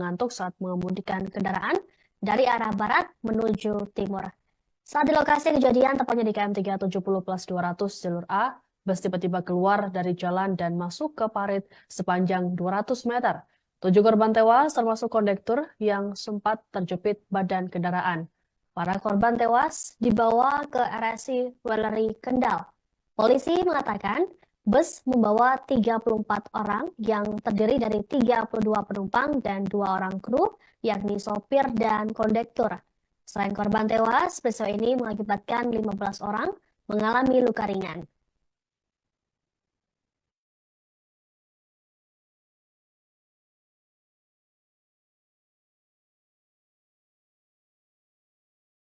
mengantuk saat mengemudikan kendaraan dari arah barat menuju timur. Saat di lokasi kejadian, tepatnya di KM 370+200 jalur A, bus tiba-tiba keluar dari jalan dan masuk ke parit sepanjang 200 meter. 7 korban tewas termasuk kondektur yang sempat terjepit badan kendaraan. Para korban tewas dibawa ke RSI Weleri Kendal. Polisi mengatakan bus membawa 34 orang yang terdiri dari 32 penumpang dan 2 orang kru, yakni sopir dan kondektur. Selain korban tewas, peristiwa ini mengakibatkan 15 orang mengalami luka ringan.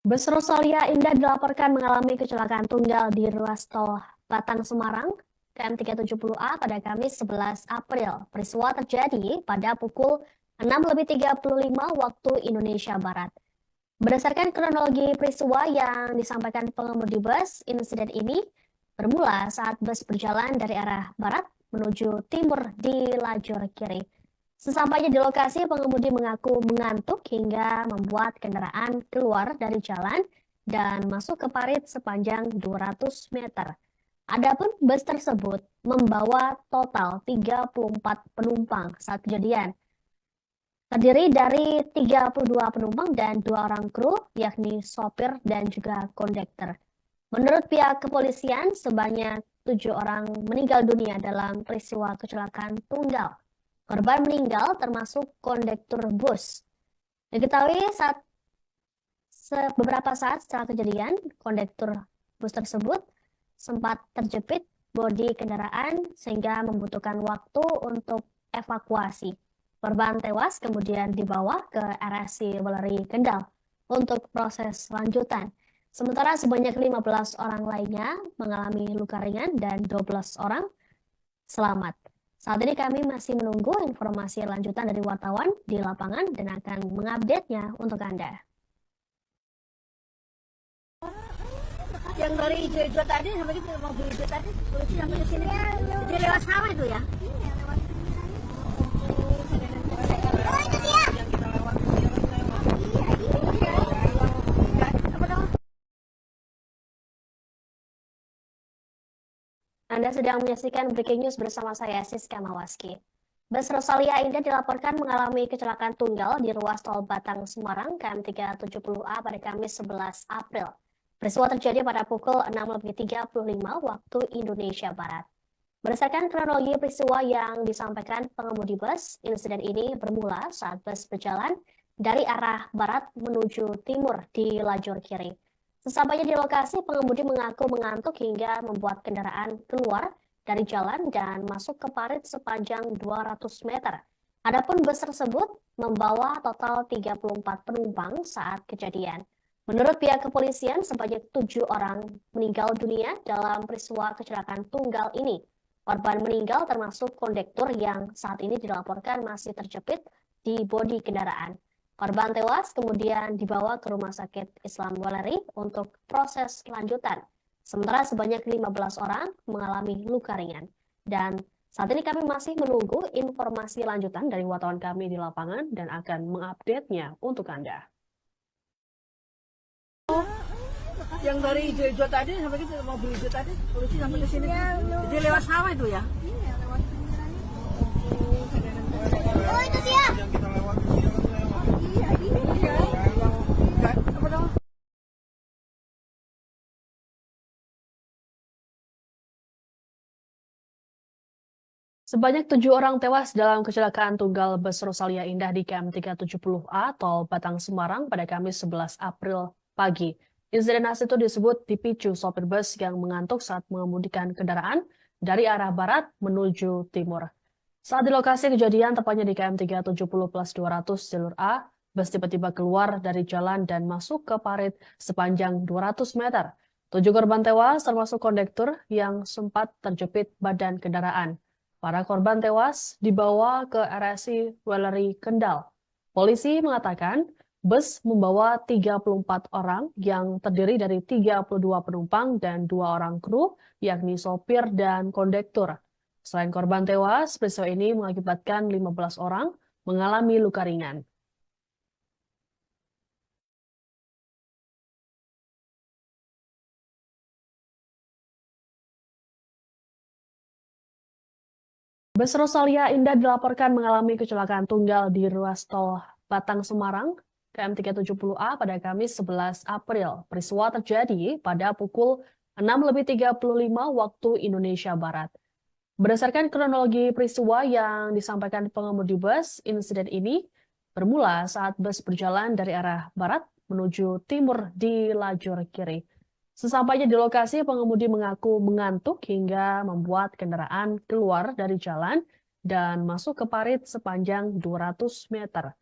Bus Rosalia Indah dilaporkan mengalami kecelakaan tunggal di ruas tol Batang Semarang, KM 370A pada Kamis 11 April. Peristiwa terjadi pada pukul 6:35 waktu Indonesia Barat. Berdasarkan kronologi peristiwa yang disampaikan pengemudi bus, insiden ini bermula saat bus berjalan dari arah barat menuju timur di lajur kiri. Sesampainya di lokasi, pengemudi mengaku mengantuk hingga membuat kendaraan keluar dari jalan dan masuk ke parit sepanjang 200 meter. Adapun bus tersebut membawa total 34 penumpang saat kejadian. Terdiri dari 32 penumpang dan 2 orang kru, yakni sopir dan juga kondektur. Menurut pihak kepolisian, sebanyak 7 orang meninggal dunia dalam peristiwa kecelakaan tunggal. Korban meninggal termasuk kondektur bus. Diketahui beberapa saat setelah kejadian, kondektur bus tersebut sempat terjepit bodi kendaraan sehingga membutuhkan waktu untuk evakuasi. Korban tewas kemudian dibawa ke RSI Weleri Kendal untuk proses lanjutan. Sementara sebanyak 15 orang lainnya mengalami luka ringan dan 12 orang selamat. Saat ini kami masih menunggu informasi lanjutan dari wartawan di lapangan dan akan mengupdate-nya untuk Anda. Yang dari hijau-hijau tadi sampai itu mobil hijau tadi, polisi sampai ke sini. Dia lewat sawah itu ya? Oh itu dia. Anda sedang menyaksikan Breaking News bersama saya, Siska Mawaski. Bus Rosalia Indah dilaporkan mengalami kecelakaan tunggal di ruas tol Batang Semarang, KM 370A pada Kamis 11 April. Peristiwa terjadi pada pukul 6:35 waktu Indonesia Barat. Berdasarkan kronologi peristiwa yang disampaikan pengemudi bus, insiden ini bermula saat bus berjalan dari arah barat menuju timur di lajur kiri. Sesampainya di lokasi, pengemudi mengaku mengantuk hingga membuat kendaraan keluar dari jalan dan masuk ke parit sepanjang 200 meter. Adapun bus tersebut membawa total 34 penumpang saat kejadian. Menurut pihak kepolisian, sebanyak 7 orang meninggal dunia dalam peristiwa kecelakaan tunggal ini. Korban meninggal termasuk kondektur yang saat ini dilaporkan masih terjepit di bodi kendaraan. Korban tewas kemudian dibawa ke Rumah Sakit Islam Weleri untuk proses lanjutan. Sementara sebanyak 15 orang mengalami luka ringan. Dan saat ini kami masih menunggu informasi lanjutan dari wartawan kami di lapangan dan akan mengupdate-nya untuk Anda. Yang dari hijau-hijau tadi sampai itu mobil hijau tadi, polisi sampai ke sini. Dia lewat sawah itu ya? Oh itu dia. Sebanyak 7 orang tewas dalam kecelakaan tunggal bus Rosalia Indah di KM 370A tol Batang Semarang pada Kamis 11 April pagi. Insiden itu disebut dipicu sopir bus yang mengantuk saat mengemudikan kendaraan dari arah barat menuju timur. Saat di lokasi kejadian, tepatnya di KM 370+200 jalur A, bus tiba-tiba keluar dari jalan dan masuk ke parit sepanjang 200 meter. 7 korban tewas termasuk kondektur yang sempat terjepit badan kendaraan. Para korban tewas dibawa ke RSI Weleri Kendal. Polisi mengatakan bus membawa 34 orang yang terdiri dari 32 penumpang dan 2 orang kru, yakni sopir dan kondektur. Selain korban tewas, peristiwa ini mengakibatkan 15 orang mengalami luka ringan. Bus Rosalia Indah dilaporkan mengalami kecelakaan tunggal di ruas tol Batang Semarang KM 370A pada Kamis 11 April. Peristiwa terjadi pada pukul 6:35 waktu Indonesia Barat. Berdasarkan kronologi peristiwa yang disampaikan pengemudi bus, insiden ini bermula saat bus berjalan dari arah barat menuju timur di lajur kiri. Sesampainya di lokasi, pengemudi mengaku mengantuk hingga membuat kendaraan keluar dari jalan dan masuk ke parit sepanjang 200 meter.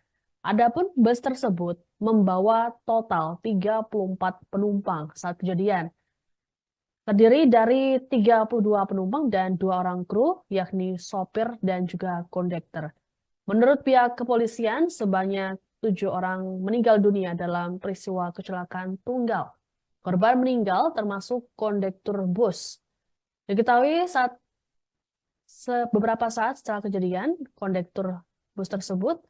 Adapun bus tersebut membawa total 34 penumpang saat kejadian. Terdiri dari 32 penumpang dan 2 orang kru, yakni sopir dan juga kondektor. Menurut pihak kepolisian, sebanyak 7 orang meninggal dunia dalam peristiwa kecelakaan tunggal. Korban meninggal termasuk kondektur bus. Diketahui beberapa saat setelah kejadian, kondektur bus tersebut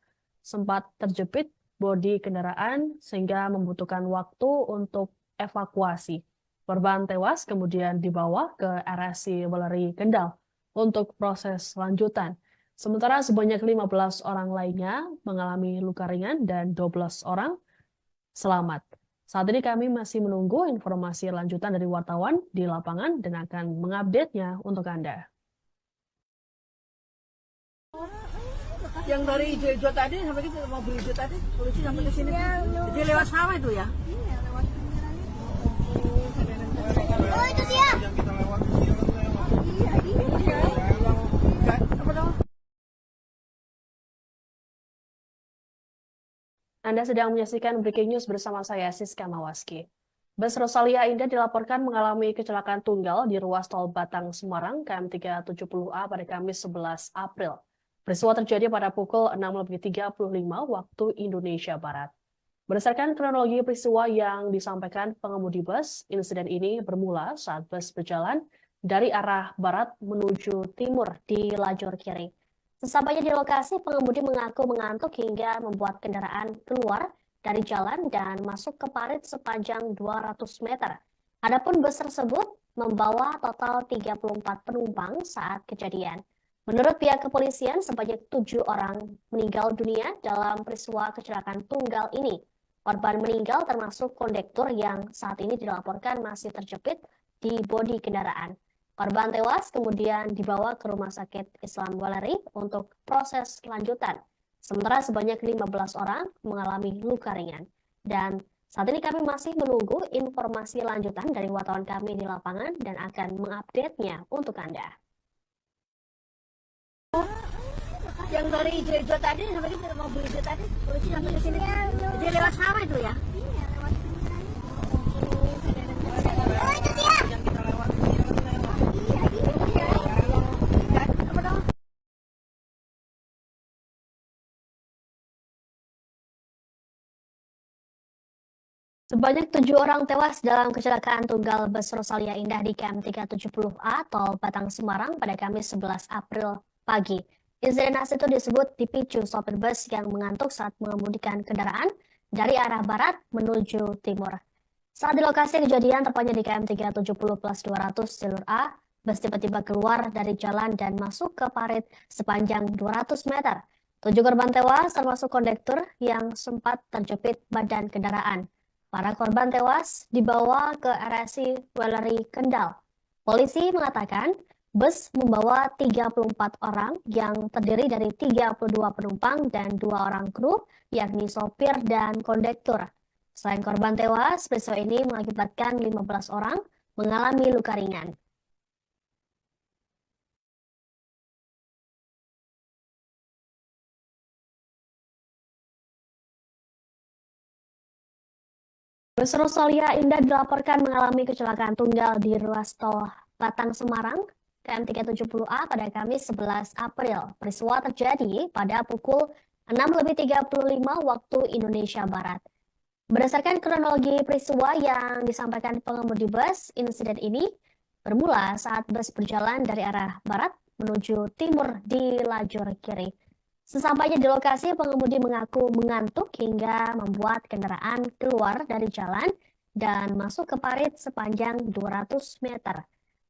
sempat terjepit bodi kendaraan sehingga membutuhkan waktu untuk evakuasi. Korban tewas kemudian dibawa ke RSI Weleri Kendal untuk proses lanjutan. Sementara sebanyak 15 orang lainnya mengalami luka ringan dan 12 orang selamat. Saat ini kami masih menunggu informasi lanjutan dari wartawan di lapangan dan akan mengupdate-nya untuk Anda. Yang dari hijau-hijau tadi sampai ke mobil hijau tadi, polisi sampai ke sini. Jadi lewat sawah itu ya? Iya, lewat Oh, itu dia. Iya, iya. Apa dong? Anda sedang menyaksikan Breaking News bersama saya, Siska Mawaski. Bus Rosalia Indah dilaporkan mengalami kecelakaan tunggal di ruas tol Batang Semarang KM 370A pada Kamis 11 April. Peristiwa terjadi pada pukul 6:35 waktu Indonesia Barat. Berdasarkan kronologi peristiwa yang disampaikan pengemudi bus, insiden ini bermula saat bus berjalan dari arah barat menuju timur di lajur kiri. Sesampainya di lokasi, pengemudi mengaku mengantuk hingga membuat kendaraan keluar dari jalan dan masuk ke parit sepanjang 200 meter. Adapun bus tersebut membawa total 34 penumpang saat kejadian. Menurut pihak kepolisian, sebanyak 7 orang meninggal dunia dalam peristiwa kecelakaan tunggal ini. Korban meninggal termasuk kondektur yang saat ini dilaporkan masih terjepit di bodi kendaraan. Korban tewas kemudian dibawa ke Rumah Sakit Islam Weleri untuk proses lanjutan. Sementara sebanyak 15 orang mengalami luka ringan. Dan saat ini kami masih menunggu informasi lanjutan dari wartawan kami di lapangan dan akan mengupdate-nya untuk Anda. Yang dari hijau-hijau tadi sampai ke mobil hijau tadi, polisi sampai ke sini. Jadi lewat sawah itu ya? Iya, lewat Oh, itu dia. Apa dong? Sebanyak 7 orang tewas dalam kecelakaan tunggal bus Rosalia Indah di KM 370A tol Batang Semarang pada Kamis 11 April pagi. Insiden itu disebut dipicu sopir bus yang mengantuk saat mengemudikan kendaraan dari arah barat menuju timur. Saat di lokasi kejadian, tepatnya di KM 370+200 jalur A, bus tiba-tiba keluar dari jalan dan masuk ke parit sepanjang 200 meter. 7 korban tewas termasuk kondektur yang sempat terjepit badan kendaraan. Para korban tewas dibawa ke RSI Weleri Kendal. Polisi mengatakan bus membawa 34 orang yang terdiri dari 32 penumpang dan 2 orang kru, yakni sopir dan kondektur. Selain korban tewas, peristiwa ini mengakibatkan 15 orang mengalami luka ringan. Bus Rosalia Indah dilaporkan mengalami kecelakaan tunggal di ruas tol Batang Semarang KM 370A pada Kamis 11 April. Peristiwa terjadi pada pukul 6:35 waktu Indonesia Barat. Berdasarkan kronologi peristiwa yang disampaikan pengemudi bus, insiden ini bermula saat bus berjalan dari arah barat menuju timur di lajur kiri. Sesampainya di lokasi, pengemudi mengaku mengantuk hingga membuat kendaraan keluar dari jalan dan masuk ke parit sepanjang 200 meter.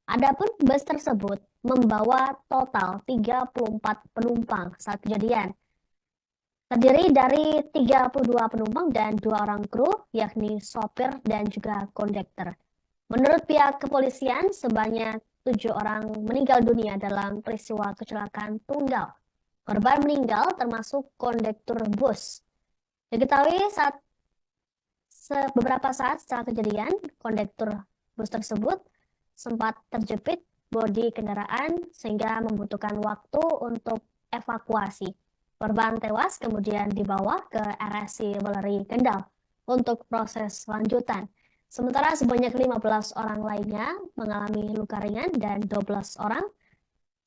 Adapun bus tersebut membawa total 34 penumpang saat kejadian. Terdiri dari 32 penumpang dan 2 orang kru, yakni sopir dan juga kondektur. Menurut pihak kepolisian, sebanyak 7 orang meninggal dunia dalam peristiwa kecelakaan tunggal. Korban meninggal termasuk kondektur bus. Diketahui beberapa saat setelah kejadian, kondektur bus tersebut sempat terjepit bodi kendaraan sehingga membutuhkan waktu untuk evakuasi. Korban tewas kemudian dibawa ke RSI Weleri Kendal untuk proses lanjutan. Sementara sebanyak 15 orang lainnya mengalami luka ringan dan 12 orang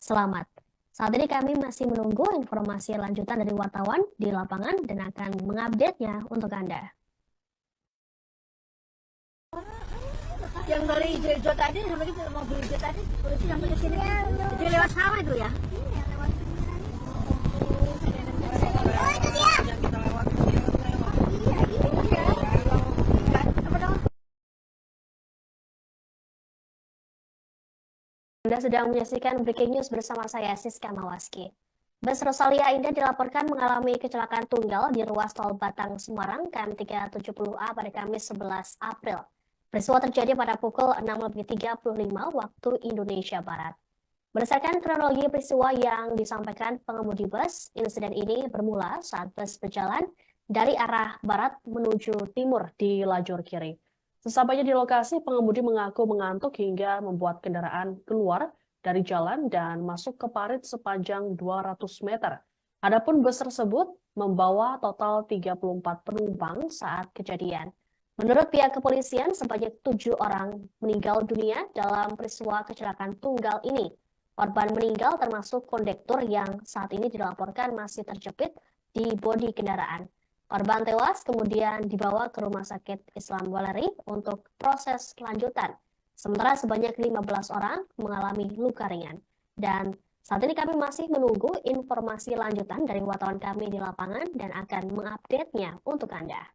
selamat. Saat ini kami masih menunggu informasi lanjutan dari wartawan di lapangan dan akan mengupdate-nya untuk Anda. Yang dari hijau tadi sampai ke mobil hijau tadi, polisi sampai ke sini. Jadi lewat sawah itu ya? Oh, itu dia. Anda sedang menyaksikan Breaking News bersama saya, Siska Mawaski. Bus Rosalia Indah dilaporkan mengalami kecelakaan tunggal di ruas tol Batang Semarang KM 370A pada Kamis 11 April. Peristiwa terjadi pada pukul 6.35 waktu Indonesia Barat. Berdasarkan kronologi peristiwa yang disampaikan pengemudi bus, insiden ini bermula saat bus berjalan dari arah barat menuju timur di lajur kiri. Sesampainya di lokasi, pengemudi mengaku mengantuk hingga membuat kendaraan keluar dari jalan dan masuk ke parit sepanjang 200 meter. Adapun bus tersebut membawa total 34 penumpang saat kejadian. Menurut pihak kepolisian, sebanyak 7 orang meninggal dunia dalam peristiwa kecelakaan tunggal ini. Korban meninggal termasuk kondektur yang saat ini dilaporkan masih terjepit di bodi kendaraan. Korban tewas kemudian dibawa ke Rumah Sakit Islam Weleri untuk proses lanjutan. Sementara sebanyak 15 orang mengalami luka ringan. Dan saat ini kami masih menunggu informasi lanjutan dari wartawan kami di lapangan dan akan mengupdate-nya untuk Anda.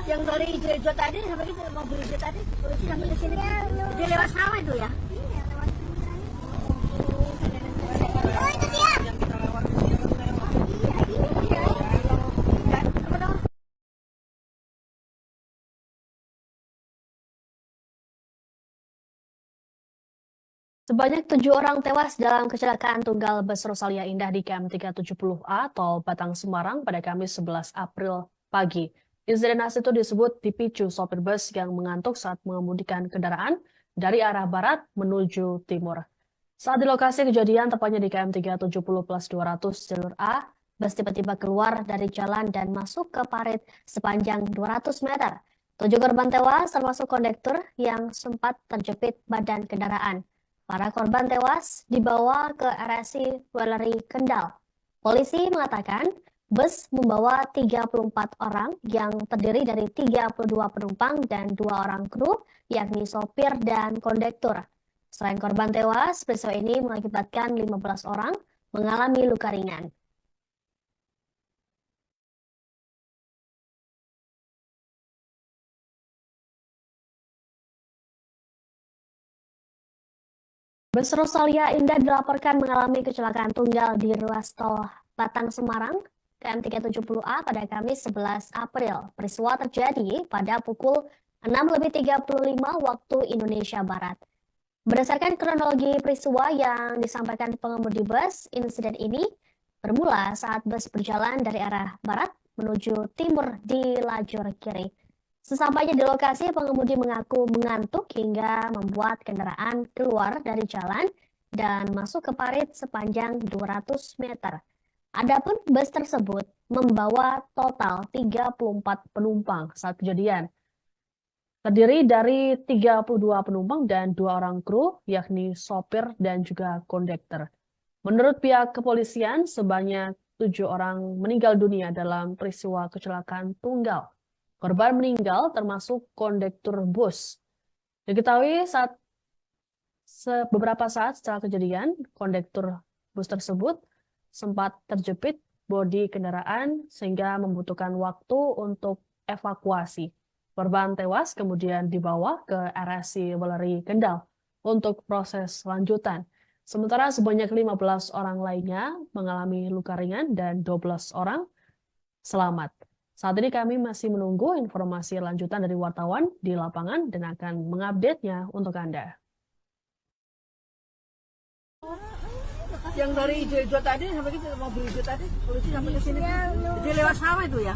Yang dari hijau tadi sampai ke mobil hijau tadi, polisi sampai ke sini. Jadi lewat sawah itu ya? Oh, itu dia. Sebanyak 7 orang tewas dalam kecelakaan tunggal bus Rosalia Indah di KM 370A tol Batang Semarang pada Kamis 11 April pagi. Insiden itu disebut dipicu sopir bus yang mengantuk saat mengemudikan kendaraan dari arah barat menuju timur. Saat di lokasi kejadian, tepatnya di KM 370+200 jalur A, bus tiba-tiba keluar dari jalan dan masuk ke parit sepanjang 200 meter. 7 korban tewas termasuk kondektur yang sempat terjepit badan kendaraan. Para korban tewas dibawa ke RSI Weleri Kendal. Polisi mengatakan bus membawa 34 orang yang terdiri dari 32 penumpang dan 2 orang kru, yakni sopir dan kondektur. Selain korban tewas, peristiwa ini mengakibatkan 15 orang mengalami luka ringan. Bus Rosalia Indah dilaporkan mengalami kecelakaan tunggal di ruas tol Batang Semarang KM 370A pada Kamis 11 April. Peristiwa terjadi pada pukul 6.35 waktu Indonesia Barat. Berdasarkan kronologi peristiwa yang disampaikan pengemudi bus, insiden ini bermula saat bus berjalan dari arah barat menuju timur di lajur kiri. Sesampainya di lokasi, pengemudi mengaku mengantuk hingga membuat kendaraan keluar dari jalan dan masuk ke parit sepanjang 200 meter. Adapun bus tersebut membawa total 34 penumpang saat kejadian. Terdiri dari 32 penumpang dan 2 orang kru, yakni sopir dan juga kondektur. Menurut pihak kepolisian, sebanyak 7 orang meninggal dunia dalam peristiwa kecelakaan tunggal. Korban meninggal termasuk kondektur bus. Diketahui beberapa saat setelah kejadian, kondektur bus tersebut sempat terjepit bodi kendaraan sehingga membutuhkan waktu untuk evakuasi. Korban tewas kemudian dibawa ke RSI Weleri Kendal untuk proses lanjutan. Sementara sebanyak 15 orang lainnya mengalami luka ringan dan 12 orang selamat. Saat ini kami masih menunggu informasi lanjutan dari wartawan di lapangan dan akan mengupdate-nya untuk Anda. Yang dari hijau-hijau tadi sampai kita mobil hijau tadi, polisi sampai ke sini. Jadi lewat sawah itu ya?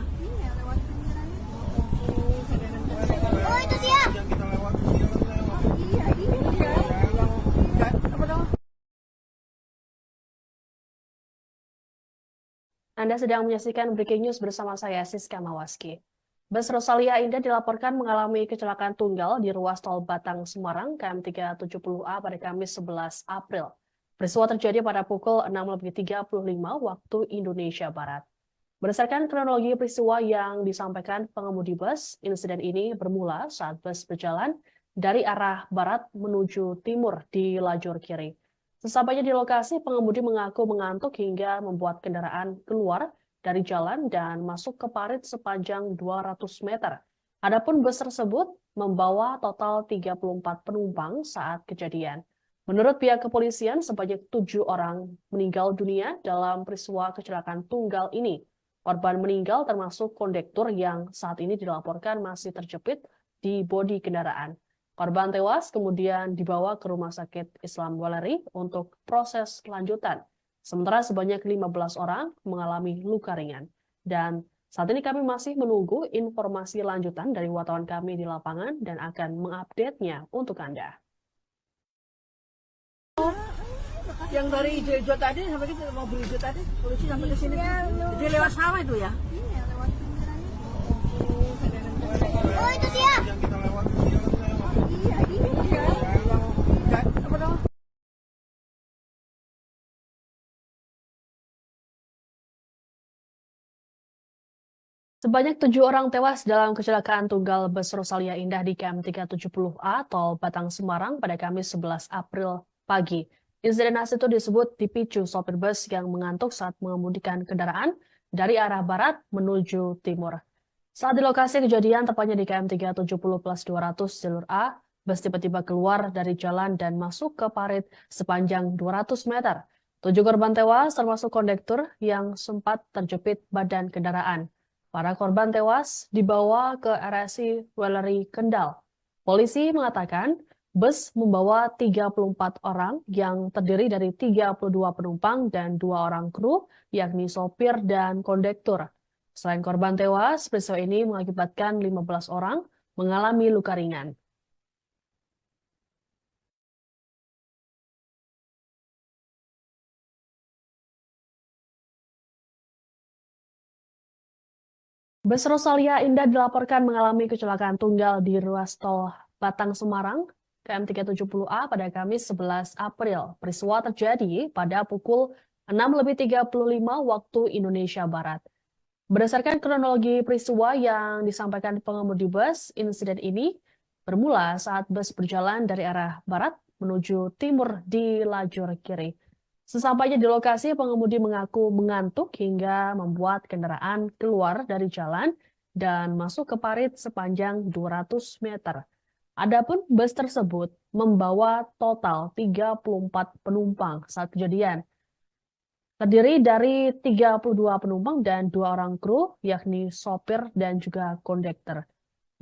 Oh, itu dia. Anda sedang menyaksikan Breaking News bersama saya, Siska Mawaski. Bus Rosalia Indah dilaporkan mengalami kecelakaan tunggal di ruas tol Batang Semarang KM 370A pada Kamis 11 April. Peristiwa terjadi pada pukul 6.35 waktu Indonesia Barat. Berdasarkan kronologi peristiwa yang disampaikan pengemudi bus, insiden ini bermula saat bus berjalan dari arah barat menuju timur di lajur kiri. Sesampainya di lokasi, pengemudi mengaku mengantuk hingga membuat kendaraan keluar dari jalan dan masuk ke parit sepanjang 200 meter. Adapun bus tersebut membawa total 34 penumpang saat kejadian. Menurut pihak kepolisian, sebanyak 7 orang meninggal dunia dalam peristiwa kecelakaan tunggal ini. Korban meninggal termasuk kondektur yang saat ini dilaporkan masih terjepit di bodi kendaraan. Korban tewas kemudian dibawa ke Rumah Sakit Islam Weleri untuk proses lanjutan. Sementara sebanyak 15 orang mengalami luka ringan. Dan saat ini kami masih menunggu informasi lanjutan dari wartawan kami di lapangan dan akan mengupdate-nya untuk Anda. Yang dari hijau-hijau tadi sampai kita mobil hijau tadi, polisi sampai ke sini. Jadi lewat sawah itu ya? Oh, itu dia. Sebanyak 7 orang tewas dalam kecelakaan tunggal bus Rosalia Indah di KM 370A tol Batang Semarang pada Kamis 11 April pagi. Insiden itu disebut dipicu sopir bus yang mengantuk saat mengemudikan kendaraan dari arah barat menuju timur. Saat di lokasi kejadian, tepatnya di KM 370+200 jalur A, bus tiba-tiba keluar dari jalan dan masuk ke parit sepanjang 200 meter. 7 korban tewas termasuk kondektur yang sempat terjepit badan kendaraan. Para korban tewas dibawa ke RSI Weleri Kendal. Polisi mengatakan bus membawa 34 orang yang terdiri dari 32 penumpang dan 2 orang kru, yakni sopir dan kondektur. Selain korban tewas, peristiwa ini mengakibatkan 15 orang mengalami luka ringan. Bus Rosalia Indah dilaporkan mengalami kecelakaan tunggal di ruas tol Batang Semarang KM 370A pada Kamis 11 April. Peristiwa terjadi pada pukul 6.35 waktu Indonesia Barat. Berdasarkan kronologi peristiwa yang disampaikan pengemudi bus, insiden ini bermula saat bus berjalan dari arah barat menuju timur di lajur kiri. Sesampainya di lokasi, pengemudi mengaku mengantuk hingga membuat kendaraan keluar dari jalan dan masuk ke parit sepanjang 200 meter. Adapun bus tersebut membawa total 34 penumpang saat kejadian. Terdiri dari 32 penumpang dan 2 orang kru, yakni sopir dan juga kondektur.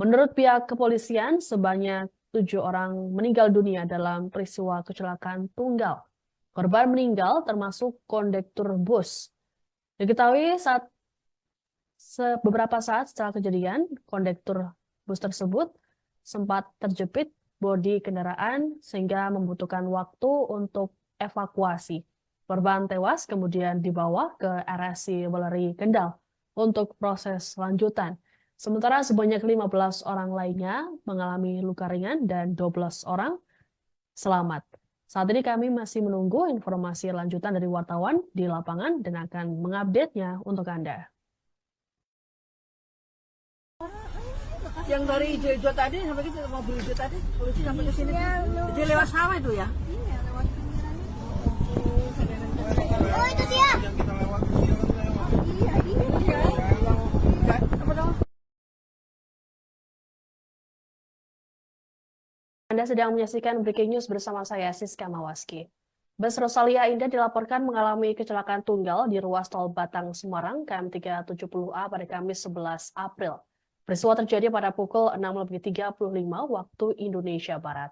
Menurut pihak kepolisian, sebanyak 7 orang meninggal dunia dalam peristiwa kecelakaan tunggal. Korban meninggal termasuk kondektur bus. Diketahui beberapa saat setelah kejadian, kondektur bus tersebut sempat terjepit bodi kendaraan sehingga membutuhkan waktu untuk evakuasi. Korban tewas kemudian dibawa ke RSI Weleri Kendal untuk proses lanjutan. Sementara sebanyak 15 orang lainnya mengalami luka ringan dan 12 orang selamat. Saat ini kami masih menunggu informasi lanjutan dari wartawan di lapangan dan akan mengupdate-nya untuk Anda. Yang dari hijau-hijau tadi sampai kita mobil hijau tadi, polisi sampai ke sini. Jadi lewat sawah itu ya? Oh itu dia. Anda sedang menyaksikan Breaking News bersama saya, Siska Mawaski. Bus Rosalia Indah dilaporkan mengalami kecelakaan tunggal di ruas tol Batang Semarang KM 370A pada Kamis 11 April. Peristiwa terjadi pada pukul 6.35 waktu Indonesia Barat.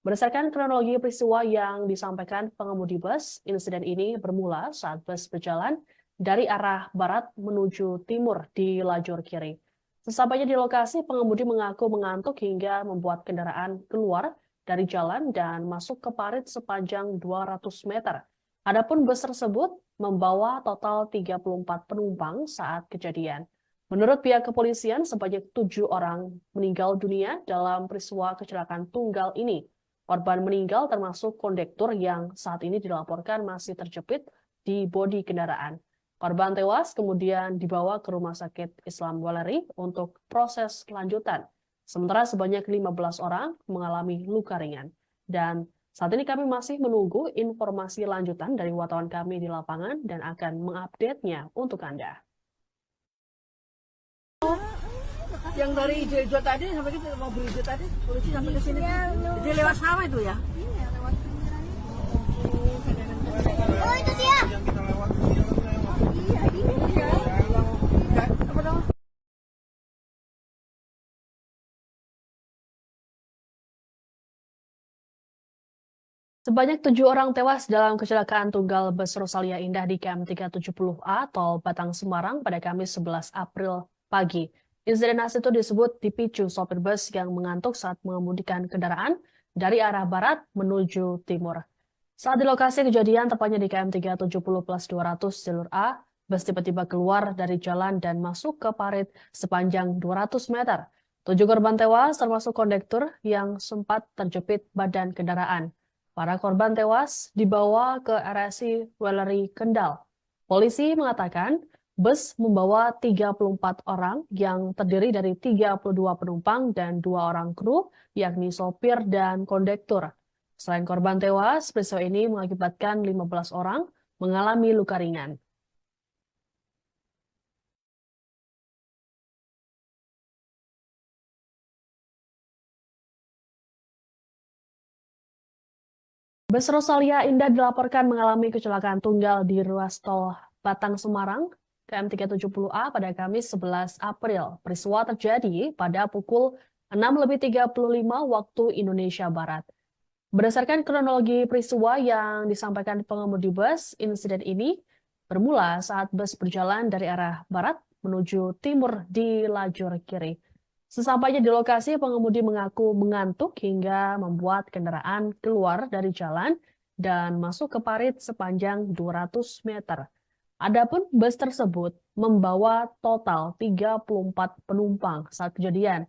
Berdasarkan kronologi peristiwa yang disampaikan pengemudi bus, insiden ini bermula saat bus berjalan dari arah barat menuju timur di lajur kiri. Sesampainya di lokasi, pengemudi mengaku mengantuk hingga membuat kendaraan keluar dari jalan dan masuk ke parit sepanjang 200 meter. Adapun bus tersebut membawa total 34 penumpang saat kejadian. Menurut pihak kepolisian, sebanyak 7 orang meninggal dunia dalam peristiwa kecelakaan tunggal ini. Korban meninggal termasuk kondektur yang saat ini dilaporkan masih terjepit di bodi kendaraan. Korban tewas kemudian dibawa ke Rumah Sakit Islam Weleri untuk proses lanjutan. Sementara sebanyak 15 orang mengalami luka ringan. Dan saat ini kami masih menunggu informasi lanjutan dari wartawan kami di lapangan dan akan mengupdate-nya untuk Anda. Yang dari hijau-hijau tadi sampai kita mobil hijau tadi, polisi sampai ke sini. Jadi lewat sawah itu ya? Iya, lewat pinggiran itu. Oh itu dia. Sebanyak 7 orang tewas dalam kecelakaan tunggal bus Rosalia Indah di KM 370A tol Batang Semarang pada Kamis 11 April pagi. Insiden itu disebut dipicu sopir bus yang mengantuk saat mengemudikan kendaraan dari arah barat menuju timur. Saat di lokasi kejadian, tepatnya di KM 370+200 jalur A, bus tiba-tiba keluar dari jalan dan masuk ke parit sepanjang 200 meter. 7 korban tewas termasuk kondektur yang sempat terjepit badan kendaraan. Para korban tewas dibawa ke RSI Weleri Kendal. Polisi mengatakan bus membawa 34 orang yang terdiri dari 32 penumpang dan 2 orang kru, yakni sopir dan kondektur. Selain korban tewas, peristiwa ini mengakibatkan 15 orang mengalami luka ringan. Bus Rosalia Indah dilaporkan mengalami kecelakaan tunggal di ruas tol Batang Semarang KM 370A pada Kamis 11 April. Peristiwa terjadi pada pukul 6.35 waktu Indonesia Barat. Berdasarkan kronologi peristiwa yang disampaikan pengemudi bus, insiden ini bermula saat bus berjalan dari arah barat menuju timur di lajur kiri. Sesampainya di lokasi, pengemudi mengaku mengantuk hingga membuat kendaraan keluar dari jalan dan masuk ke parit sepanjang 200 meter. Adapun bus tersebut membawa total 34 penumpang saat kejadian.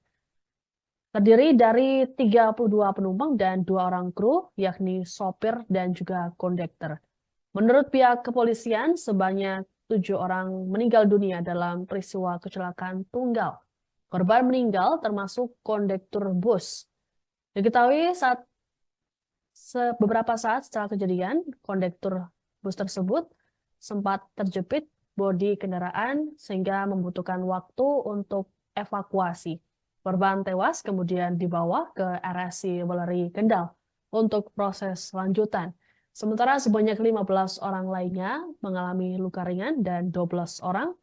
Terdiri dari 32 penumpang dan 2 orang kru, yakni sopir dan juga kondektur. Menurut pihak kepolisian, sebanyak 7 orang meninggal dunia dalam peristiwa kecelakaan tunggal. Korban meninggal termasuk kondektur bus. Diketahui beberapa saat setelah kejadian, kondektur bus tersebut sempat terjepit bodi kendaraan sehingga membutuhkan waktu untuk evakuasi. Korban tewas kemudian dibawa ke RSI Weleri Kendal untuk proses lanjutan. Sementara sebanyak 15 orang lainnya mengalami luka ringan dan 12 orang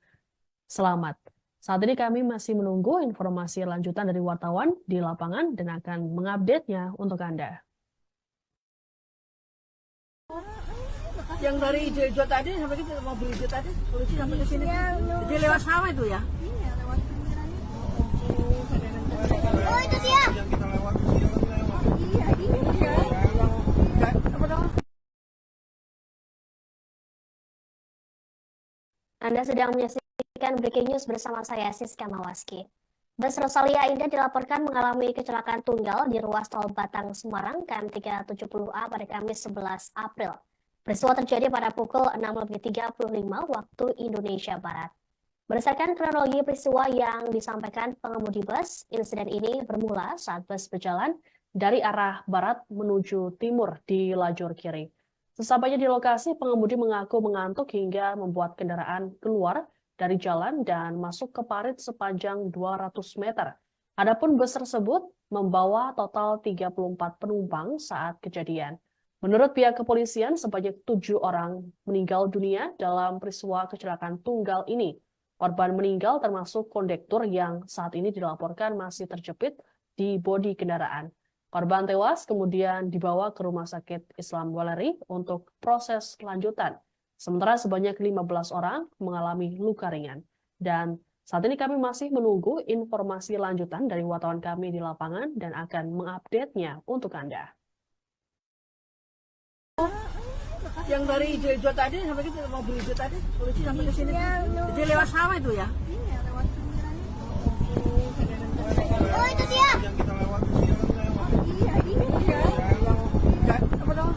selamat. Saat ini kami masih menunggu informasi lanjutan dari wartawan di lapangan dan akan mengupdate-nya untuk Anda. Yang dari hijau-hijau tadi sampai kita mobil hijau tadi, polisi sampai ke sini. Jadi lewat sawah itu ya? Iya, lewat pinggiran itu. Oh itu dia. Anda sedang menyaksikan Breaking News bersama saya, Siska Mawaski. Bus Rosalia Indah dilaporkan mengalami kecelakaan tunggal di ruas tol Batang Semarang KM 370A pada Kamis 11 April. Peristiwa terjadi pada pukul 6.35 waktu Indonesia Barat. Berdasarkan kronologi peristiwa yang disampaikan pengemudi bus, insiden ini bermula saat bus berjalan dari arah barat menuju timur di lajur kiri. Sesampainya di lokasi, pengemudi mengaku mengantuk hingga membuat kendaraan keluar dari jalan dan masuk ke parit sepanjang 200 meter. Adapun bus tersebut membawa total 34 penumpang saat kejadian. Menurut pihak kepolisian, sebanyak 7 orang meninggal dunia dalam peristiwa kecelakaan tunggal ini. Korban meninggal termasuk kondektur yang saat ini dilaporkan masih terjepit di bodi kendaraan. Korban tewas kemudian dibawa ke Rumah Sakit Islam Weleri untuk proses lanjutan. Sementara sebanyak 15 orang mengalami luka ringan. Dan saat ini kami masih menunggu informasi lanjutan dari wartawan kami di lapangan dan akan mengupdate-nya untuk Anda. Yang dari hijau tadi sampai kita mobil hijau tadi, polisi sampai ke sini. Jadi lewat sawah itu ya? Iya, lewat Oh, itu dia. Yang kita lewat Iya, ini ya. Apa dong?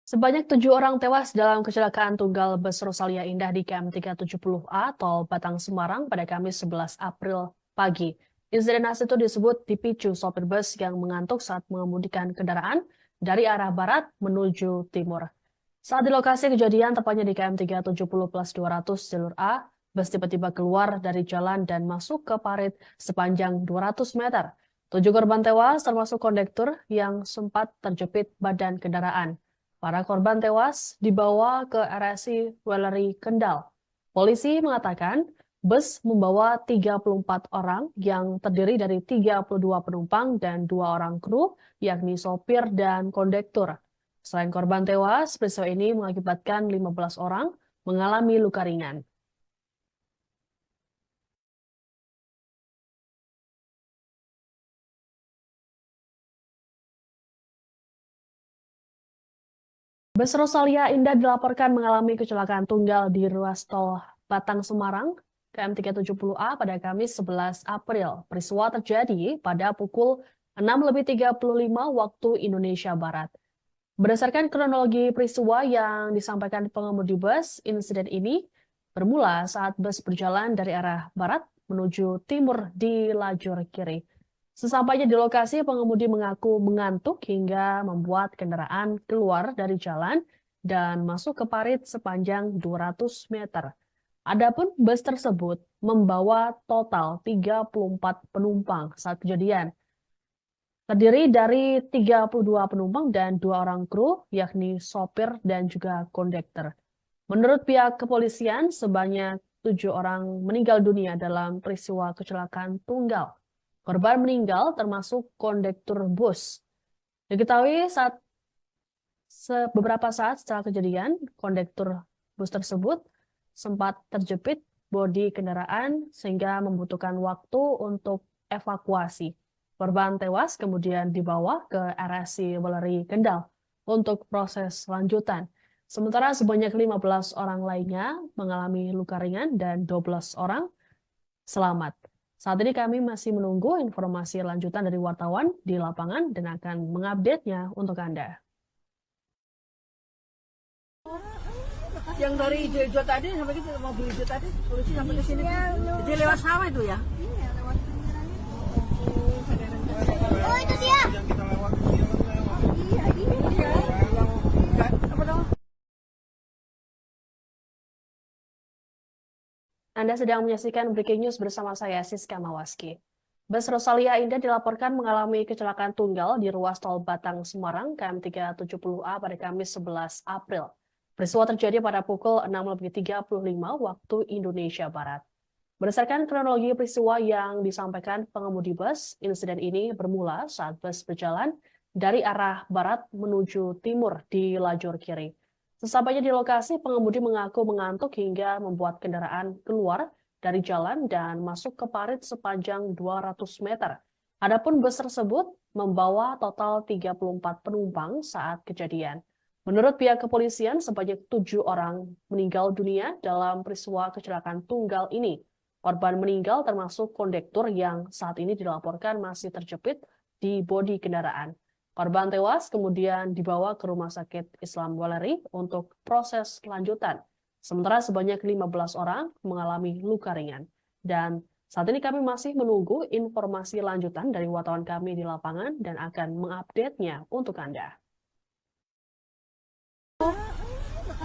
Sebanyak 7 orang tewas dalam kecelakaan tunggal bus Rosalia Indah di KM 370A Tol Batang Semarang pada Kamis 11 April pagi. Insiden itu disebut dipicu sopir bus yang mengantuk saat mengemudikan kendaraan dari arah barat menuju timur. Saat di lokasi kejadian, tepatnya di KM 370+200 jalur A, bus tiba-tiba keluar dari jalan dan masuk ke parit sepanjang 200 meter. 7 korban tewas termasuk kondektur yang sempat terjepit badan kendaraan. Para korban tewas dibawa ke RSI Weleri Kendal. Polisi mengatakan bus membawa 34 orang yang terdiri dari 32 penumpang dan 2 orang kru, yakni sopir dan kondektur. Selain korban tewas, peristiwa ini mengakibatkan 15 orang mengalami luka ringan. Bus Rosalia Indah dilaporkan mengalami kecelakaan tunggal di ruas tol Batang Semarang, KM 370A pada Kamis 11 April. Peristiwa terjadi pada pukul 6.35 waktu Indonesia Barat. Berdasarkan kronologi peristiwa yang disampaikan pengemudi bus, insiden ini bermula saat bus berjalan dari arah barat menuju timur di lajur kiri. Sesampainya di lokasi, pengemudi mengaku mengantuk hingga membuat kendaraan keluar dari jalan dan masuk ke parit sepanjang 200 meter. Adapun bus tersebut membawa total 34 penumpang saat kejadian. Terdiri dari 32 penumpang dan 2 orang kru, yakni sopir dan juga kondektur. Menurut pihak kepolisian, sebanyak 7 orang meninggal dunia dalam peristiwa kecelakaan tunggal. Korban meninggal termasuk kondektur bus. Diketahui beberapa saat setelah kejadian, kondektur bus tersebut sempat terjepit bodi kendaraan sehingga membutuhkan waktu untuk evakuasi. Korban tewas kemudian dibawa ke RSI Weleri Kendal untuk proses lanjutan. Sementara sebanyak 15 orang lainnya mengalami luka ringan dan 12 orang selamat. Saat ini kami masih menunggu informasi lanjutan dari wartawan di lapangan dan akan mengupdate-nya untuk Anda. Yang dari hijau tadi sampai kita mobil hijau tadi, polisi sampai ke sini. Jadi lewat sawah itu ya? Iya, lewat Oh, itu dia. Yang kita lewat Iya, ini ya. Apa dong? Anda sedang menyaksikan Breaking News bersama saya, Siska Mawaski. Bus Rosalia Indah dilaporkan mengalami kecelakaan tunggal di ruas tol Batang Semarang, KM 370A pada Kamis 11 April. Peristiwa terjadi pada pukul 6.35 waktu Indonesia Barat. Berdasarkan kronologi peristiwa yang disampaikan pengemudi bus, insiden ini bermula saat bus berjalan dari arah barat menuju timur di lajur kiri. Sesampainya di lokasi, pengemudi mengaku mengantuk hingga membuat kendaraan keluar dari jalan dan masuk ke parit sepanjang 200 meter. Adapun bus tersebut membawa total 34 penumpang saat kejadian. Menurut pihak kepolisian, sebanyak 7 orang meninggal dunia dalam peristiwa kecelakaan tunggal ini. Korban meninggal termasuk kondektur yang saat ini dilaporkan masih terjepit di bodi kendaraan. Korban tewas kemudian dibawa ke Rumah Sakit Islam Weleri untuk proses lanjutan. Sementara sebanyak 15 orang mengalami luka ringan. Dan Saat ini kami masih menunggu informasi lanjutan dari wartawan kami di lapangan dan akan mengupdate-nya untuk Anda.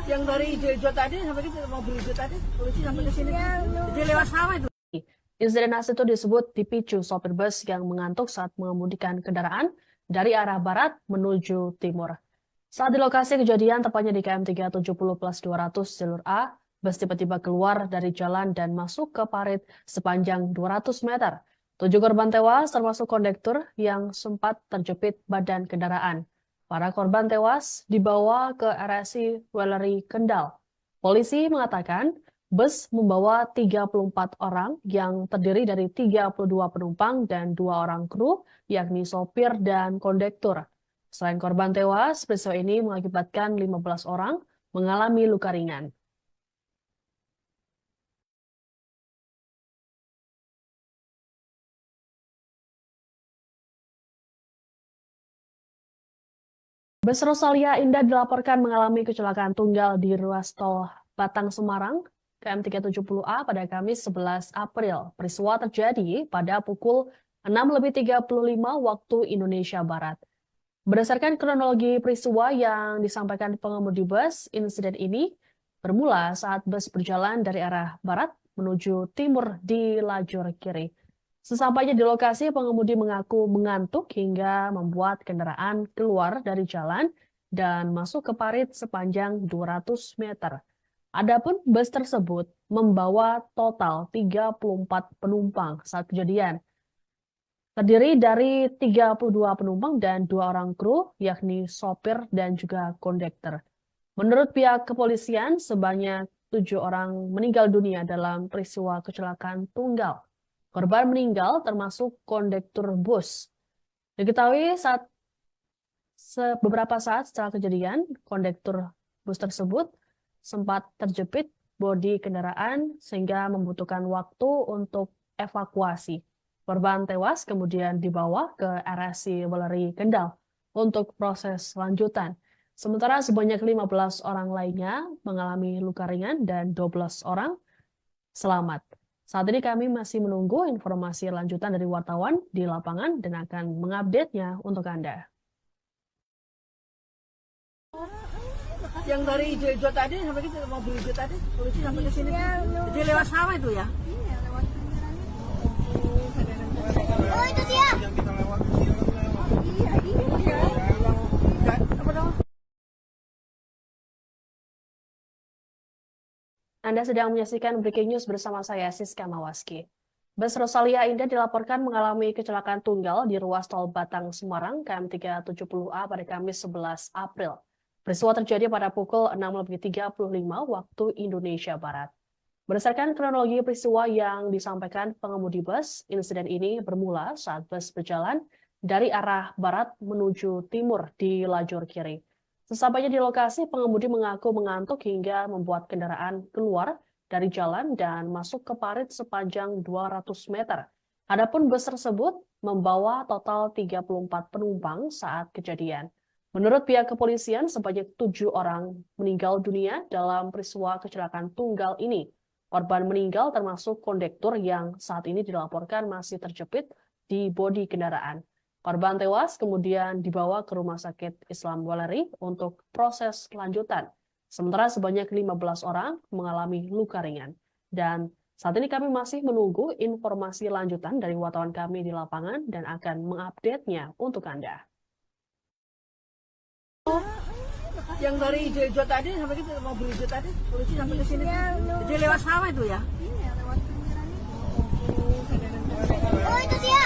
Yang dari hijau tadi sampai ke mobil hijau tadi, polisi sampai ke sini. Jadi lewat sawah itu. Insiden itu disebut dipicu sopir bus yang mengantuk saat mengemudikan kendaraan dari arah barat menuju timur. Saat di lokasi kejadian, tepatnya di KM 370+200 jalur A, bus tiba-tiba keluar dari jalan dan masuk ke parit sepanjang 200 meter. 7 korban tewas termasuk kondektur yang sempat terjepit badan kendaraan. Para korban tewas dibawa ke RSI Wellery Kendal. Polisi mengatakan bus membawa 34 orang yang terdiri dari 32 penumpang dan 2 orang kru, yakni sopir dan kondektur. Selain korban tewas, peristiwa ini mengakibatkan 15 orang mengalami luka ringan. Bus Rosalia Indah dilaporkan mengalami kecelakaan tunggal di ruas tol Batang Semarang, KM 370A pada Kamis 11 April. Peristiwa terjadi pada pukul 6.35 waktu Indonesia Barat. Berdasarkan kronologi peristiwa yang disampaikan pengemudi bus, insiden ini bermula saat bus berjalan dari arah barat menuju timur di lajur kiri. Sesampainya di lokasi, pengemudi mengaku mengantuk hingga membuat kendaraan keluar dari jalan dan masuk ke parit sepanjang 200 meter. Adapun bus tersebut membawa total 34 penumpang saat kejadian. Terdiri dari 32 penumpang dan 2 orang kru, yakni sopir dan juga kondektur. Menurut pihak kepolisian, sebanyak 7 orang meninggal dunia dalam peristiwa kecelakaan tunggal. Korban meninggal termasuk kondektur bus. Diketahui beberapa saat setelah kejadian, kondektur bus tersebut sempat terjepit bodi kendaraan sehingga membutuhkan waktu untuk evakuasi. Korban tewas kemudian dibawa ke RSI Wellery Kendal untuk proses lanjutan. Sementara sebanyak 15 orang lainnya mengalami luka ringan dan 12 orang selamat. Saat ini kami masih menunggu informasi lanjutan dari wartawan di lapangan dan akan mengupdate-nya untuk Anda. Yang dari hijau tadi sampai ke mobil hijau tadi, polisi sampai ke sini. Jadi lewat sawah itu ya. Oh, itu dia. Anda sedang menyaksikan Breaking News bersama saya, Siska Mawaski. Bus Rosalia Indah dilaporkan mengalami kecelakaan tunggal di ruas tol Batang Semarang, KM 370A pada Kamis 11 April. Peristiwa terjadi pada pukul 6.35 waktu Indonesia Barat. Berdasarkan kronologi peristiwa yang disampaikan pengemudi bus, insiden ini bermula saat bus berjalan dari arah barat menuju timur di lajur kiri. Sesampainya di lokasi, pengemudi mengaku mengantuk hingga membuat kendaraan keluar dari jalan dan masuk ke parit sepanjang 200 meter. Adapun bus tersebut membawa total 34 penumpang saat kejadian. Menurut pihak kepolisian, sebanyak 7 orang meninggal dunia dalam peristiwa kecelakaan tunggal ini. Korban meninggal termasuk kondektur yang saat ini dilaporkan masih terjepit di bodi kendaraan. Korban tewas kemudian dibawa ke Rumah Sakit Islam Wellery untuk proses lanjutan. Sementara sebanyak 15 orang mengalami luka ringan. Dan saat ini kami masih menunggu informasi lanjutan dari wartawan kami di lapangan dan akan mengupdate-nya untuk Anda. Yang dari hijau tadi sampai ke mobil hijau tadi, polisi sampai ke sini. Jadi lewat sawah itu ya. Oh, itu dia.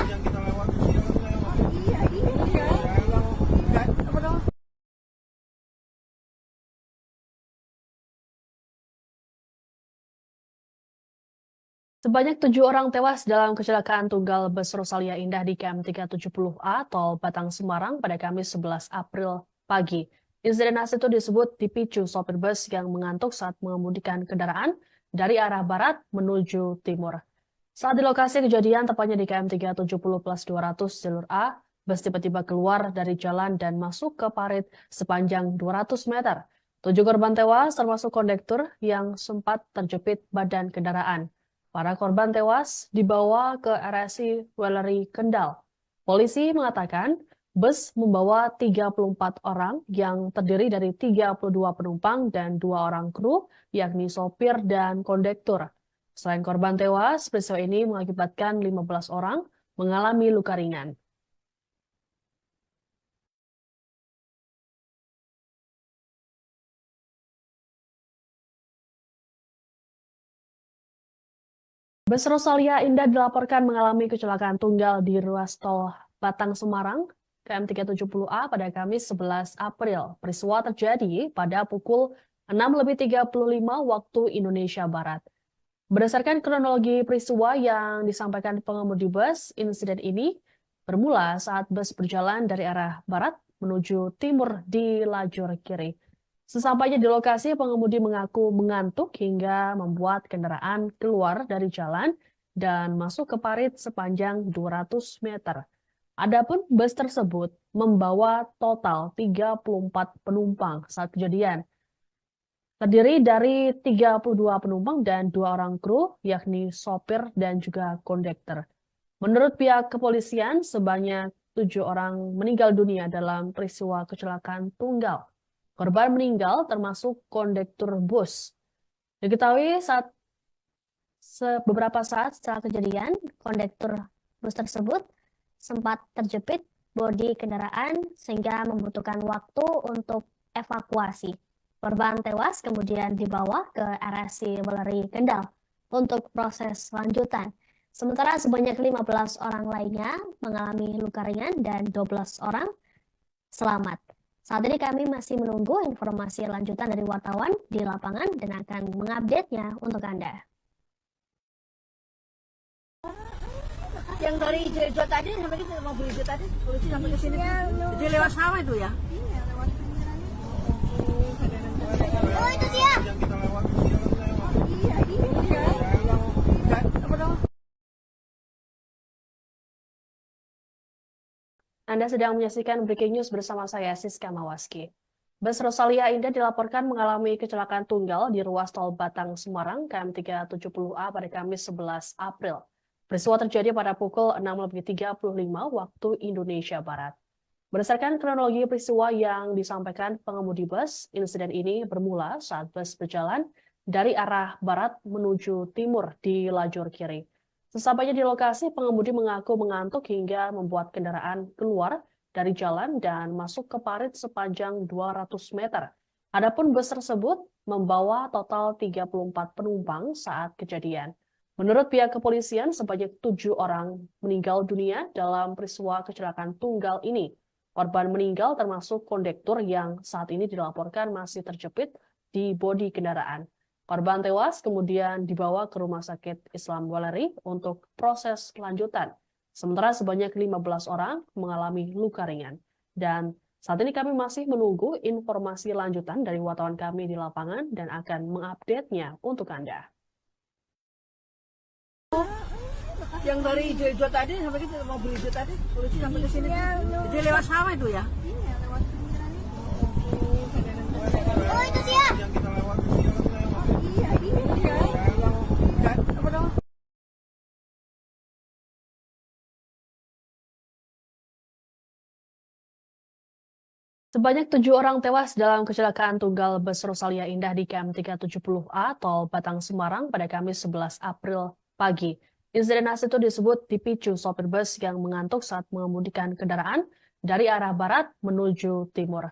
Sebanyak 7 orang tewas dalam kecelakaan tunggal bus Rosalia Indah di KM 370A tol Batang Semarang pada Kamis 11 April pagi. Insiden itu disebut dipicu sopir bus yang mengantuk saat mengemudikan kendaraan dari arah barat menuju timur. Saat di lokasi kejadian, tepatnya di KM 370+200 jalur A, bus tiba-tiba keluar dari jalan dan masuk ke parit sepanjang 200 meter. 7 korban tewas termasuk kondektur yang sempat terjepit badan kendaraan. Para korban tewas dibawa ke RSI Weleri Kendal. Polisi mengatakan bus membawa 34 orang yang terdiri dari 32 penumpang dan 2 orang kru, yakni sopir dan kondektur. Selain korban tewas, peristiwa ini mengakibatkan 15 orang mengalami luka ringan. Bus Rosalia Indah dilaporkan mengalami kecelakaan tunggal di ruas tol Batang Semarang KM 370A pada Kamis 11 April. Peristiwa terjadi pada pukul 6.35 waktu Indonesia Barat. Berdasarkan kronologi peristiwa yang disampaikan pengemudi bus, insiden ini bermula saat bus berjalan dari arah barat menuju timur di lajur kiri. Sesampainya di lokasi, pengemudi mengaku mengantuk hingga membuat kendaraan keluar dari jalan dan masuk ke parit sepanjang 200 meter. Adapun bus tersebut membawa total 34 penumpang saat kejadian. Terdiri dari 32 penumpang dan 2 orang kru, yakni sopir dan juga kondektur. Menurut pihak kepolisian, sebanyak 7 orang meninggal dunia dalam peristiwa kecelakaan tunggal. Korban meninggal termasuk kondektur bus. Diketahui beberapa saat setelah kejadian, kondektur bus tersebut sempat terjepit bodi kendaraan sehingga membutuhkan waktu untuk evakuasi. Korban tewas kemudian dibawa ke RSI Weleri Kendal untuk proses lanjutan. Sementara sebanyak 15 orang lainnya mengalami luka ringan dan 12 orang selamat. Saat ini kami masih menunggu informasi lanjutan dari wartawan di lapangan dan akan mengupdate-nya untuk Anda. Yang dari Jejo tadi sampai kita mau beli tadi, polisi sampai ke sini. Jadi lewat sawah itu ya? Iya, lewat pinggiran. Oh, itu dia. Yang kita lewat. Iya. Apa dong? Anda sedang menyaksikan Breaking News bersama saya, Siska Mawaski. Bus Rosalia Indah dilaporkan mengalami kecelakaan tunggal di ruas tol Batang Semarang KM 370A pada Kamis 11 April. Peristiwa terjadi pada pukul 6.35 waktu Indonesia Barat. Berdasarkan kronologi peristiwa yang disampaikan pengemudi bus, insiden ini bermula saat bus berjalan dari arah barat menuju timur di lajur kiri. Sesampainya di lokasi, pengemudi mengaku mengantuk hingga membuat kendaraan keluar dari jalan dan masuk ke parit sepanjang 200 meter. Adapun bus tersebut membawa total 34 penumpang saat kejadian. Menurut pihak kepolisian, sebanyak 7 orang meninggal dunia dalam peristiwa kecelakaan tunggal ini. Korban meninggal termasuk kondektur yang saat ini dilaporkan masih terjepit di bodi kendaraan. Korban tewas kemudian dibawa ke Rumah Sakit Islam Weleri untuk proses lanjutan. Sementara sebanyak 15 orang mengalami luka ringan. Dan saat ini kami masih menunggu informasi lanjutan dari wartawan kami di lapangan dan akan mengupdate-nya untuk Anda. Yang dari Jejo tadi sampai kita mau beli tadi, polisi sampai ke sini. Jadi lewat sawah itu ya? Iya, lewat pinggiran. Oh, itu dia. Yang kita lewat. Iya. Apa dong? Sebanyak 7 orang tewas dalam kecelakaan tunggal bus Rosalia Indah di KM 370A tol Batang Semarang pada Kamis 11 April pagi. Insiden itu disebut dipicu sopir bus yang mengantuk saat mengemudikan kendaraan dari arah barat menuju timur.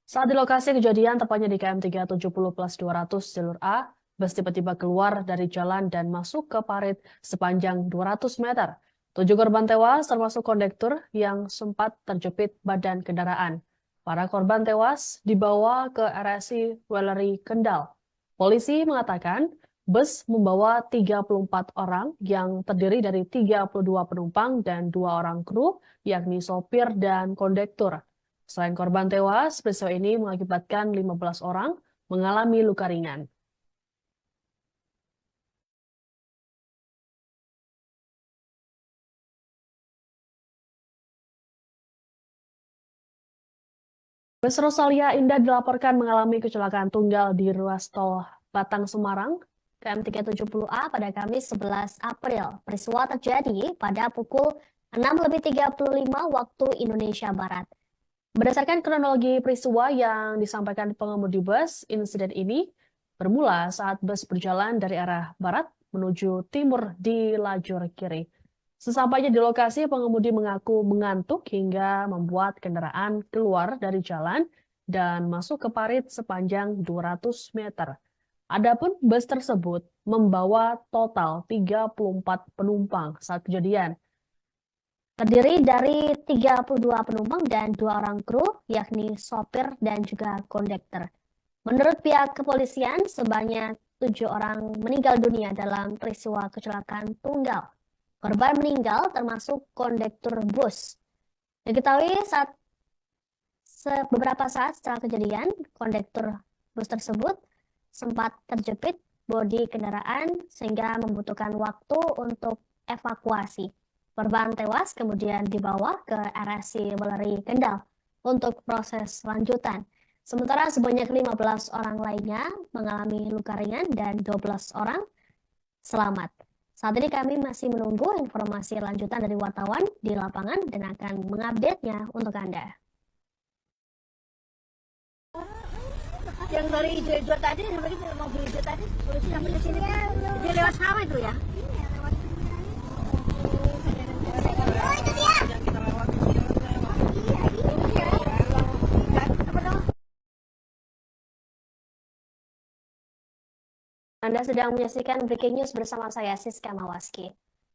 Saat di lokasi kejadian, tepatnya di KM 370+200 jalur A, bus tiba-tiba keluar dari jalan dan masuk ke parit sepanjang 200 meter. 7 korban tewas termasuk kondektur yang sempat terjepit badan kendaraan. Para korban tewas dibawa ke RSI Weleri Kendal. Polisi mengatakan bus membawa 34 orang yang terdiri dari 32 penumpang dan 2 orang kru, yakni sopir dan kondektur. Selain korban tewas, peristiwa ini mengakibatkan 15 orang mengalami luka ringan. Bus Rosalia Indah dilaporkan mengalami kecelakaan tunggal di ruas tol Batang Semarang, KM370A pada Kamis 11 April. Peristiwa terjadi pada pukul 6:35 waktu Indonesia Barat. Berdasarkan kronologi peristiwa yang disampaikan pengemudi bus, insiden ini bermula saat bus berjalan dari arah barat menuju timur di lajur kiri. Sesampainya di lokasi, pengemudi mengaku mengantuk hingga membuat kendaraan keluar dari jalan dan masuk ke parit sepanjang 200 meter. Adapun bus tersebut membawa total 34 penumpang saat kejadian. Terdiri dari 32 penumpang dan 2 orang kru, yakni sopir dan juga kondektor. Menurut pihak kepolisian, sebanyak 7 orang meninggal dunia dalam peristiwa kecelakaan tunggal. Korban meninggal termasuk kondektur bus. Diketahui beberapa saat setelah kejadian, kondektur bus tersebut sempat terjepit bodi kendaraan sehingga membutuhkan waktu untuk evakuasi. Korban tewas kemudian dibawa ke RSC Weleri Kendal untuk proses lanjutan. Sementara sebanyak 15 orang lainnya mengalami luka ringan dan 12 orang selamat. Saat ini kami masih menunggu informasi lanjutan dari wartawan di lapangan dan akan mengupdate-nya untuk Anda. Yang dari hijau tadi sampai ke mobil hijau tadi, polisi sampai ke sini. Dia lewat sawah itu ya? Oh, itu dia. Anda sedang menyaksikan Breaking News bersama saya, Siska Mawaski.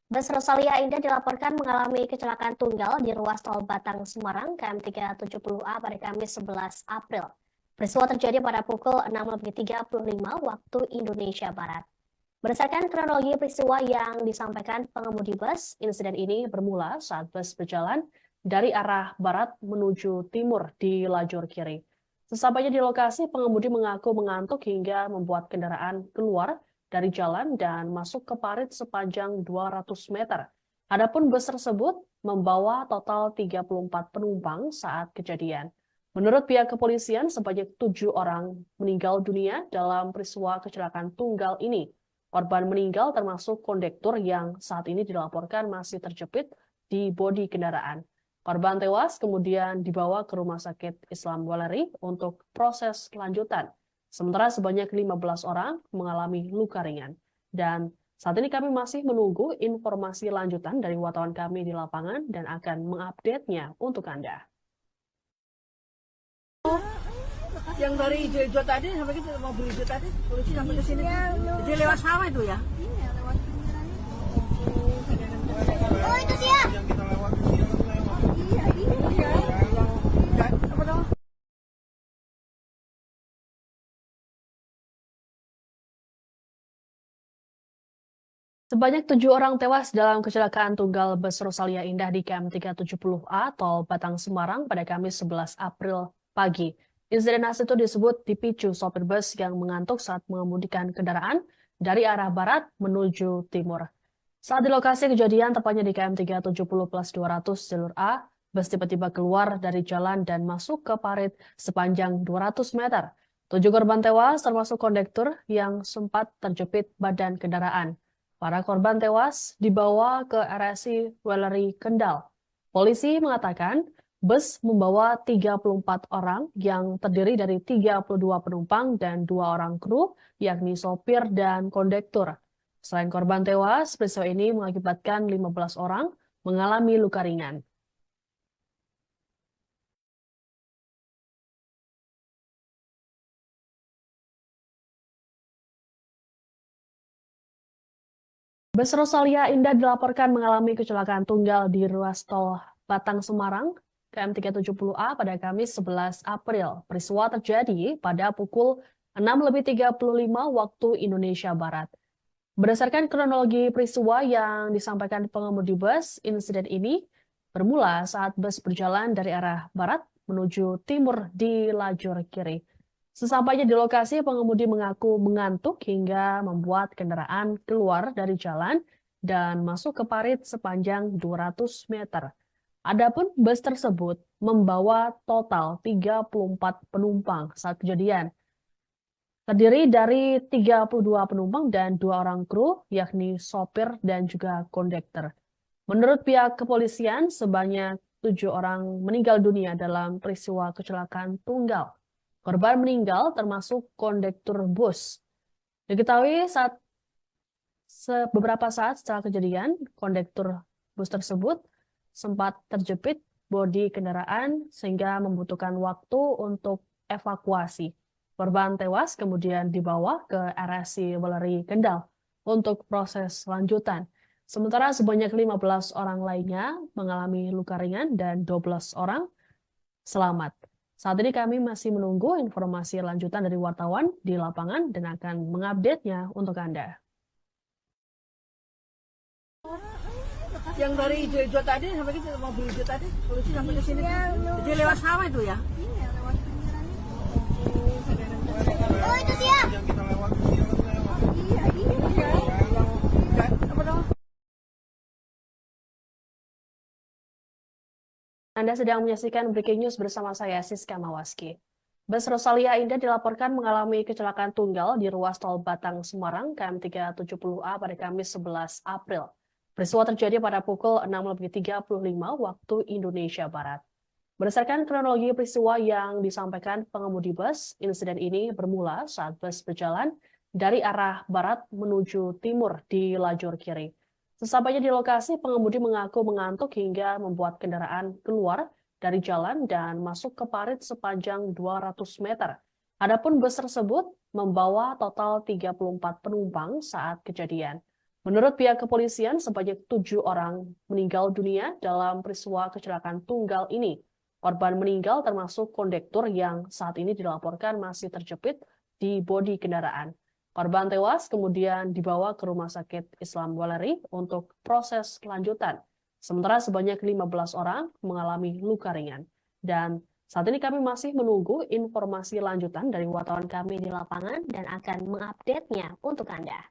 Bus Rosalia Indah dilaporkan mengalami kecelakaan tunggal di ruas tol Batang Semarang KM370A pada Kamis 11 April. Peristiwa terjadi pada pukul 6:35 waktu Indonesia Barat. Berdasarkan kronologi peristiwa yang disampaikan pengemudi bus, insiden ini bermula saat bus berjalan dari arah barat menuju timur di lajur kiri. Sesampainya di lokasi, pengemudi mengaku mengantuk hingga membuat kendaraan keluar dari jalan dan masuk ke parit sepanjang 200 meter. Adapun bus tersebut membawa total 34 penumpang saat kejadian. Menurut pihak kepolisian, sebanyak 7 orang meninggal dunia dalam peristiwa kecelakaan tunggal ini. Korban meninggal termasuk kondektur yang saat ini dilaporkan masih terjepit di bodi kendaraan. Korban tewas kemudian dibawa ke Rumah Sakit Islam Weleri untuk proses lanjutan. Sementara sebanyak 15 orang mengalami luka ringan. Dan saat ini kami masih menunggu informasi lanjutan dari wartawan kami di lapangan dan akan mengupdate-nya untuk Anda. Yang dari hijau tadi sampai ke mobil hijau tadi, polisi sampai ke sini. Dia lewat sawah itu ya? Iya, lewat pinggiran. Oh, itu dia. Sebanyak 7 orang tewas dalam kecelakaan tunggal bus Rosalia Indah di KM370A tol Batang Semarang pada Kamis 11 April pagi. Insiden itu disebut dipicu sopir bus yang mengantuk saat mengemudikan kendaraan dari arah barat menuju timur. Saat di lokasi kejadian, tepatnya di KM370+200 jalur A, bus tiba-tiba keluar dari jalan dan masuk ke parit sepanjang 200 meter. 7 korban tewas termasuk kondektur yang sempat terjepit badan kendaraan. Para korban tewas dibawa ke RSC Weleri Kendal. Polisi mengatakan bus membawa 34 orang yang terdiri dari 32 penumpang dan 2 orang kru, yakni sopir dan kondektur. Selain korban tewas, peristiwa ini mengakibatkan 15 orang mengalami luka ringan. Bus Rosalia Indah dilaporkan mengalami kecelakaan tunggal di ruas tol Batang Semarang KM370A pada Kamis 11 April. Peristiwa terjadi pada pukul 6:35 waktu Indonesia Barat. Berdasarkan kronologi peristiwa yang disampaikan pengemudi bus, insiden ini bermula saat bus berjalan dari arah barat menuju timur di lajur kiri. Sesampainya di lokasi, pengemudi mengaku mengantuk hingga membuat kendaraan keluar dari jalan dan masuk ke parit sepanjang 200 meter. Adapun bus tersebut membawa total 34 penumpang saat kejadian. Terdiri dari 32 penumpang dan 2 orang kru, yakni sopir dan juga kondektur. Menurut pihak kepolisian, sebanyak 7 orang meninggal dunia dalam peristiwa kecelakaan tunggal. Korban meninggal termasuk kondektur bus. Diketahui beberapa saat setelah kejadian, kondektur bus tersebut sempat terjepit bodi kendaraan sehingga membutuhkan waktu untuk evakuasi. Korban tewas kemudian dibawa ke RSI Weleri Kendal untuk proses lanjutan. Sementara sebanyak 15 orang lainnya mengalami luka ringan dan 12 orang selamat. Saat ini kami masih menunggu informasi lanjutan dari wartawan di lapangan dan akan mengupdate-nya untuk Anda. Yang dari hijau tadi sampai ke mobil hijau tadi, polisi sampai ke sini. Jadi lewat sawah itu ya? Iya, lewat pinggiran itu. Oh, itu dia. Yang kita lewati, Iya. Apa dong? Anda sedang menyaksikan Breaking News bersama saya, Siska Mawaski. Bus Rosalia Indah dilaporkan mengalami kecelakaan tunggal di ruas tol Batang Semarang KM 370A pada Kamis 11 April. Peristiwa terjadi pada pukul 6.35 waktu Indonesia Barat. Berdasarkan kronologi peristiwa yang disampaikan pengemudi bus, insiden ini bermula saat bus berjalan dari arah barat menuju timur di lajur kiri. Sesampainya di lokasi, pengemudi mengaku mengantuk hingga membuat kendaraan keluar dari jalan dan masuk ke parit sepanjang 200 meter. Adapun bus tersebut membawa total 34 penumpang saat kejadian. Menurut pihak kepolisian, sebanyak 7 orang meninggal dunia dalam peristiwa kecelakaan tunggal ini. Korban meninggal termasuk kondektur yang saat ini dilaporkan masih terjepit di bodi kendaraan. Korban tewas kemudian dibawa ke Rumah Sakit Islam Weleri untuk proses lanjutan. Sementara sebanyak 15 orang mengalami luka ringan. Dan saat ini kami masih menunggu informasi lanjutan dari wartawan kami di lapangan dan akan mengupdate-nya untuk Anda.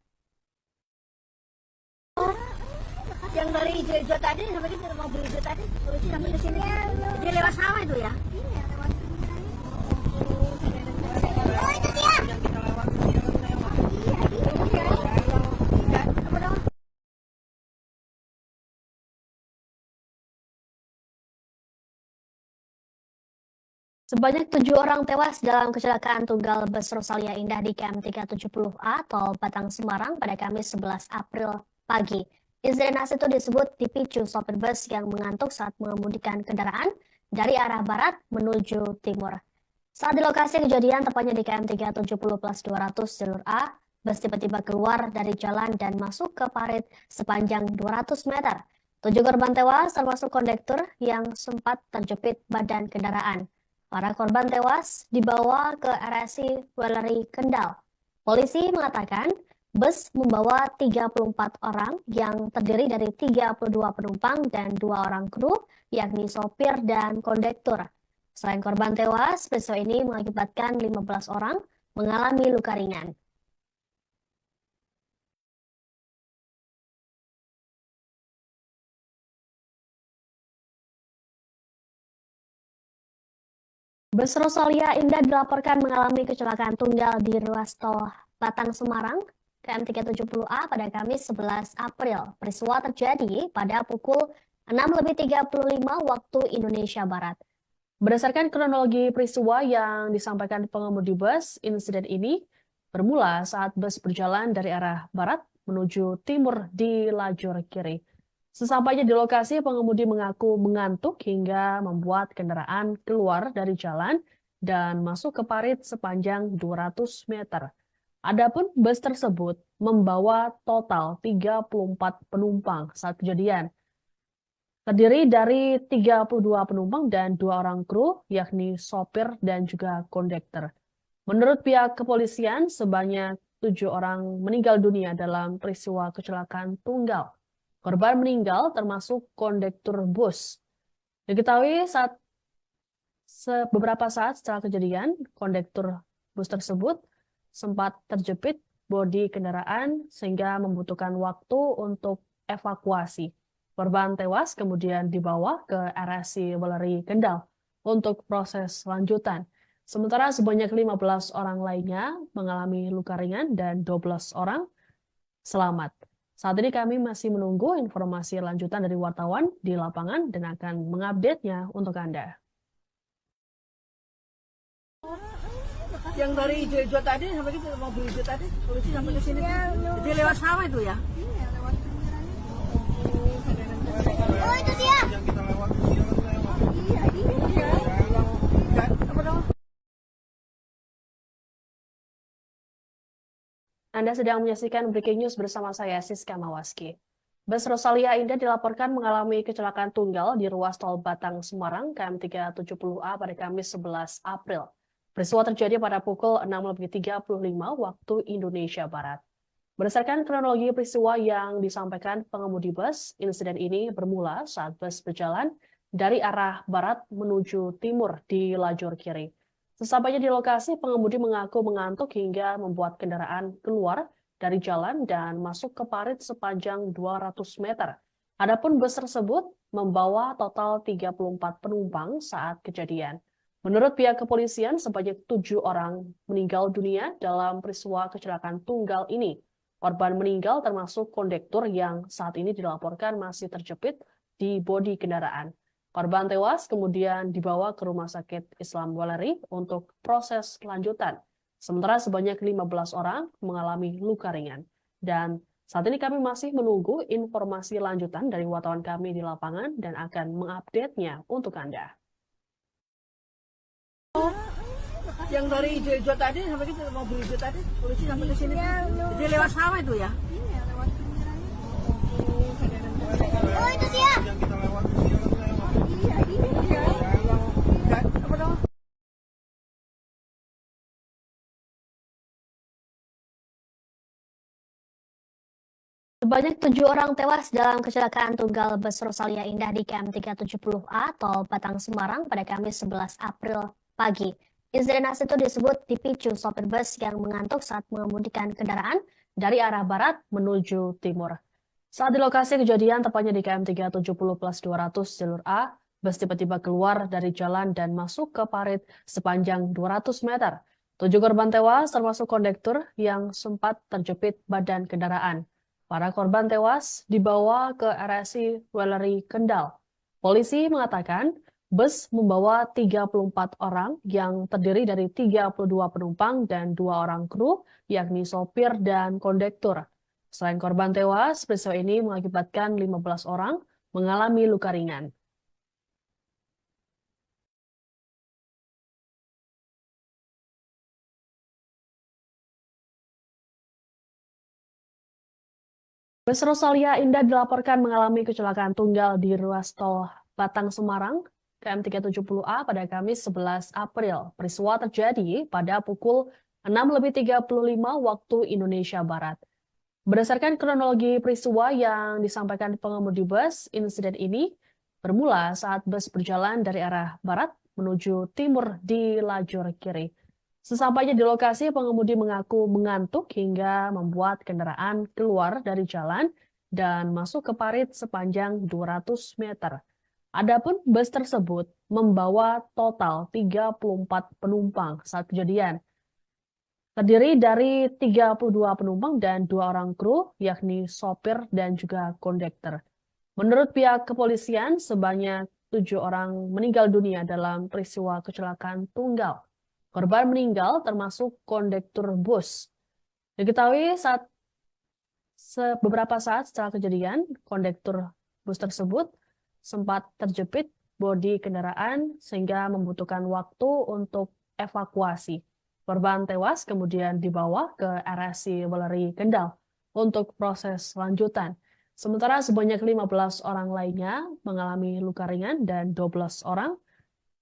Yang dari hijau tadi sampai ke mobil hijau tadi, polisi sampai ke sini. Jadi lewat sawah itu ya? Iya, lewat pinggiran itu. Oh, itu dia. Yang kita lewati, Apa dong? Sebanyak 7 orang tewas dalam kecelakaan tunggal bus Rosalia Indah di KM 370A tol Batang Semarang pada Kamis 11 April pagi. Insiden itu disebut dipicu sopir bus yang mengantuk saat mengemudikan kendaraan dari arah barat menuju timur. Saat di lokasi kejadian, tepatnya di KM 370+200 jalur A, bus tiba-tiba keluar dari jalan dan masuk ke parit sepanjang 200 meter. 7 korban tewas termasuk kondektur yang sempat terjepit badan kendaraan. Para korban tewas dibawa ke RSI Weleri Kendal. Polisi mengatakan bus membawa 34 orang yang terdiri dari 32 penumpang dan 2 orang kru, yakni sopir dan kondektur. Selain korban tewas, peristiwa ini mengakibatkan 15 orang mengalami luka ringan. Bus Rosalia Indah dilaporkan mengalami kecelakaan tunggal di ruas tol Batang Semarang KM 370A pada Kamis 11 April. Peristiwa terjadi pada pukul 6.35 waktu Indonesia Barat. Berdasarkan kronologi peristiwa yang disampaikan pengemudi bus, insiden ini bermula saat bus berjalan dari arah barat menuju timur di lajur kiri. Sesampainya di lokasi, pengemudi mengaku mengantuk hingga membuat kendaraan keluar dari jalan dan masuk ke parit sepanjang 200 meter. Adapun bus tersebut membawa total 34 penumpang saat kejadian. Terdiri dari 32 penumpang dan 2 orang kru, yakni sopir dan juga kondektur. Menurut pihak kepolisian, sebanyak 7 orang meninggal dunia dalam peristiwa kecelakaan tunggal. Korban meninggal termasuk kondektur bus. Diketahui beberapa saat setelah kejadian, kondektur bus tersebut sempat terjepit bodi kendaraan sehingga membutuhkan waktu untuk evakuasi. Korban tewas kemudian dibawa ke RSI Weleri Kendal untuk proses lanjutan. Sementara sebanyak 15 orang lainnya mengalami luka ringan dan 12 orang selamat. Saat ini kami masih menunggu informasi lanjutan dari wartawan di lapangan dan akan mengupdate-nya untuk Anda. Yang dari hijau tadi sampai kita mobil hijau tadi, polisi sampai ke sini. Jadi lewat sawah itu ya? Iya, lewat pinggiran itu. Oh, itu dia. Yang kita lewat. Iya, iya. Apa dong? Anda sedang menyaksikan Breaking News bersama saya, Siska Mawaski. Bus Rosalia Indah dilaporkan mengalami kecelakaan tunggal di ruas tol Batang Semarang KM 370A pada Kamis 11 April. Peristiwa terjadi pada pukul 6.35 waktu Indonesia Barat. Berdasarkan kronologi peristiwa yang disampaikan pengemudi bus, insiden ini bermula saat bus berjalan dari arah barat menuju timur di lajur kiri. Sesampainya di lokasi, pengemudi mengaku mengantuk hingga membuat kendaraan keluar dari jalan dan masuk ke parit sepanjang 200 meter. Adapun bus tersebut membawa total 34 penumpang saat kejadian. Menurut pihak kepolisian, sebanyak 7 orang meninggal dunia dalam peristiwa kecelakaan tunggal ini. Korban meninggal termasuk kondektur yang saat ini dilaporkan masih terjepit di bodi kendaraan. Korban tewas kemudian dibawa ke Rumah Sakit Islam Weleri untuk proses lanjutan. Sementara sebanyak 15 orang mengalami luka ringan. Dan saat ini kami masih menunggu informasi lanjutan dari wartawan kami di lapangan dan akan mengupdate-nya untuk Anda. Yang dari hijau tadi sampai kita mobil hijau tadi, polisi sampai ke sini. Jadi lewat sawah itu ya? Iya, lewat pinggiran itu. Oh, itu dia. Yang kita lewat. Iya, iya. Apa dong? Sebanyak 7 orang tewas dalam kecelakaan tunggal bus Rosalia Indah di KM 370A tol Batang Semarang pada Kamis 11 April pagi. Insiden itu disebut dipicu sopir bus yang mengantuk saat mengemudikan kendaraan dari arah barat menuju timur. Saat di lokasi kejadian, tepatnya di KM 370+200 jalur A, bus tiba-tiba keluar dari jalan dan masuk ke parit sepanjang 200 meter. 7 korban tewas termasuk kondektur yang sempat terjepit badan kendaraan. Para korban tewas dibawa ke RSI Weleri Kendal. Polisi mengatakan bus membawa 34 orang yang terdiri dari 32 penumpang dan 2 orang kru, yakni sopir dan kondektur. Selain korban tewas, peristiwa ini mengakibatkan 15 orang mengalami luka ringan. Bus Rosalia Indah dilaporkan mengalami kecelakaan tunggal di ruas tol Batang Semarang KM 370A pada Kamis 11 April. Peristiwa terjadi pada pukul 6.35 waktu Indonesia Barat. Berdasarkan kronologi peristiwa yang disampaikan pengemudi bus, insiden ini bermula saat bus berjalan dari arah barat menuju timur di lajur kiri. Sesampainya di lokasi, pengemudi mengaku mengantuk hingga membuat kendaraan keluar dari jalan dan masuk ke parit sepanjang 200 meter. Adapun bus tersebut membawa total 34 penumpang saat kejadian. Terdiri dari 32 penumpang dan 2 orang kru, yakni sopir dan juga kondektur. Menurut pihak kepolisian, sebanyak 7 orang meninggal dunia dalam peristiwa kecelakaan tunggal. Korban meninggal termasuk kondektur bus. Diketahui beberapa saat setelah kejadian, kondektur bus tersebut sempat terjepit bodi kendaraan sehingga membutuhkan waktu untuk evakuasi. Korban tewas kemudian dibawa ke RSI Weleri Kendal untuk proses lanjutan. Sementara sebanyak 15 orang lainnya mengalami luka ringan dan 12 orang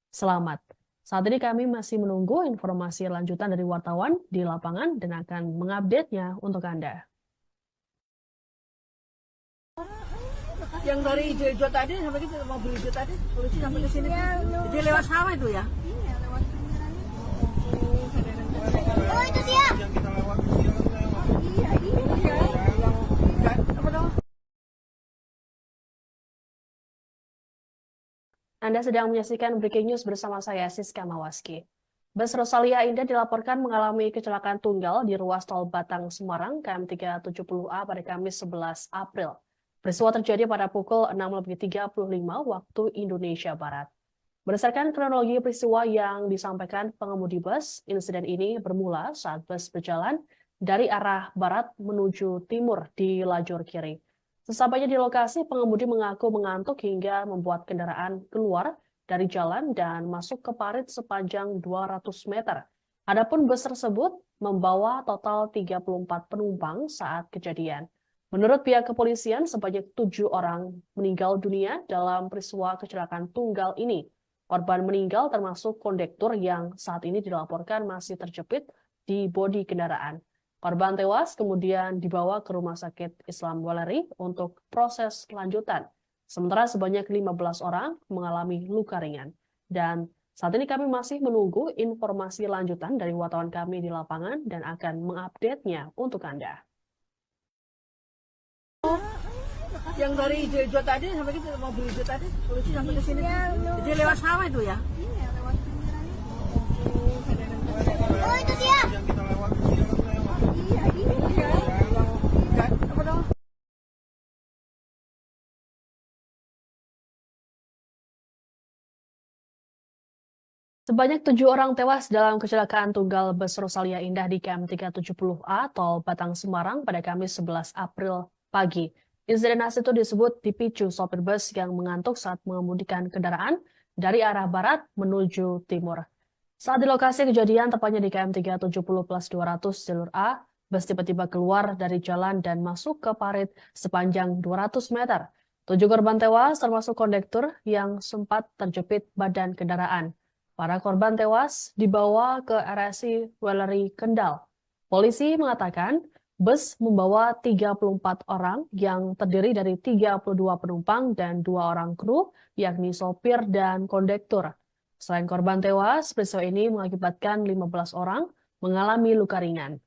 selamat. Saat ini kami masih menunggu informasi lanjutan dari wartawan di lapangan dan akan mengupdate-nya untuk Anda. Yang dari hijau tadi sampai kita mobil hijau tadi, polisi sampai ke sini. Jadi lewat sawah itu ya? Iya, lewat pinggiran itu. Oh, itu dia. Yang kita lewat. Iya, iya. Apa dong? Anda sedang menyaksikan Breaking News bersama saya, Siska Mawaski. Bus Rosalia Indah dilaporkan mengalami kecelakaan tunggal di ruas tol Batang Semarang KM 370A pada Kamis 11 April. Peristiwa terjadi pada pukul 6.35 waktu Indonesia Barat. Berdasarkan kronologi peristiwa yang disampaikan pengemudi bus, insiden ini bermula saat bus berjalan dari arah barat menuju timur di lajur kiri. Sesampainya di lokasi, pengemudi mengaku mengantuk hingga membuat kendaraan keluar dari jalan dan masuk ke parit sepanjang 200 meter. Adapun bus tersebut membawa total 34 penumpang saat kejadian. Menurut pihak kepolisian, sebanyak 7 orang meninggal dunia dalam peristiwa kecelakaan tunggal ini. Korban meninggal termasuk kondektur yang saat ini dilaporkan masih terjepit di bodi kendaraan. Korban tewas kemudian dibawa ke Rumah Sakit Islam Weleri untuk proses lanjutan. Sementara sebanyak 15 orang mengalami luka ringan. Dan saat ini kami masih menunggu informasi lanjutan dari wartawan kami di lapangan dan akan mengupdate-nya untuk Anda. Yang dari hijau tadi sampai ke mobil hijau tadi, polisi sampai ke sini. Jadi lewat sawah itu ya? Iya, lewat pinggiran itu. Oh, itu dia. Iya. Apa dong? Sebanyak 7 orang tewas dalam kecelakaan tunggal bus Rosalia Indah di KM 370A tol Batang Semarang pada Kamis 11 April pagi. Insiden itu disebut dipicu sopir bus yang mengantuk saat mengemudikan kendaraan dari arah barat menuju timur. Saat di lokasi kejadian, tepatnya di KM 370+200 jalur A, bus tiba-tiba keluar dari jalan dan masuk ke parit sepanjang 200 meter. 7 korban tewas termasuk kondektur yang sempat terjepit badan kendaraan. Para korban tewas dibawa ke RSI Weleri Kendal. Polisi mengatakan bus membawa 34 orang yang terdiri dari 32 penumpang dan 2 orang kru, yakni sopir dan kondektur. Selain korban tewas, peristiwa ini mengakibatkan 15 orang mengalami luka ringan.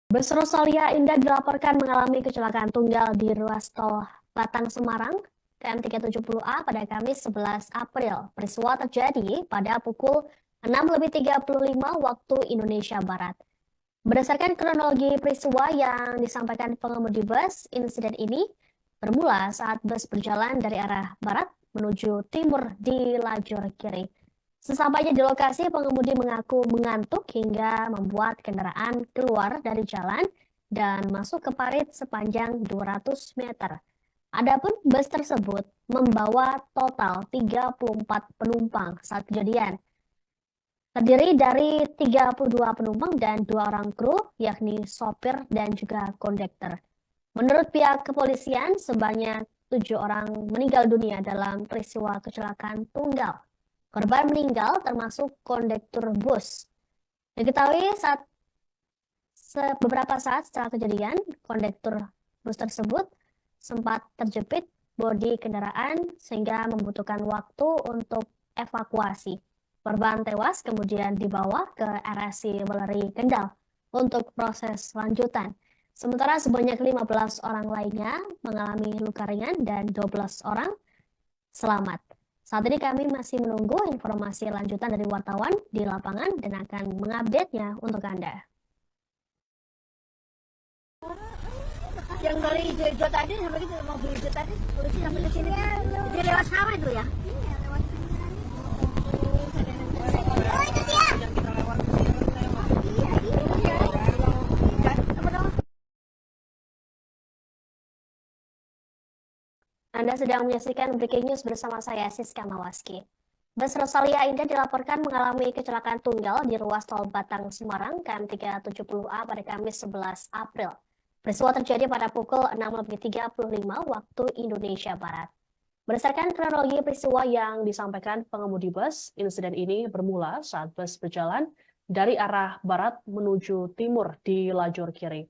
Bus Rosalia Indah dilaporkan mengalami kecelakaan tunggal di ruas tol Batang Semarang KM 370A pada Kamis 11 April. Peristiwa terjadi pada pukul 6.35 waktu Indonesia Barat. Berdasarkan kronologi peristiwa yang disampaikan pengemudi bus, insiden ini bermula saat bus berjalan dari arah barat menuju timur di lajur kiri. Sesampainya di lokasi, pengemudi mengaku mengantuk hingga membuat kendaraan keluar dari jalan dan masuk ke parit sepanjang 200 meter. Adapun bus tersebut membawa total 34 penumpang saat kejadian. Terdiri dari 32 penumpang dan 2 orang kru, yakni sopir dan juga kondektur. Menurut pihak kepolisian, sebanyak 7 orang meninggal dunia dalam peristiwa kecelakaan tunggal. Korban meninggal termasuk kondektur bus. Diketahui beberapa saat setelah kejadian, kondektur bus tersebut sempat terjepit bodi kendaraan sehingga membutuhkan waktu untuk evakuasi. Korban tewas kemudian dibawa ke RSI Weleri Kendal untuk proses lanjutan. Sementara sebanyak 15 orang lainnya mengalami luka ringan dan 12 orang selamat. Saat ini kami masih menunggu informasi lanjutan dari wartawan di lapangan dan akan mengupdate-nya untuk Anda. Yang dari hijau tadi sampai ke mobil hijau tadi, polisi sampai ke sini. Jadi lewat sawah itu ya? Iya, lewat pinggiran itu. Oh, itu dia. Iya. Apa dong? Anda sedang menyaksikan Breaking News bersama saya, Siska Mawaski. Bus Rosalia Indah dilaporkan mengalami kecelakaan tunggal di ruas tol Batang Semarang KM 370A pada Kamis 11 April. Peristiwa terjadi pada pukul 6.35 waktu Indonesia Barat. Berdasarkan kronologi peristiwa yang disampaikan pengemudi bus, insiden ini bermula saat bus berjalan dari arah barat menuju timur di lajur kiri.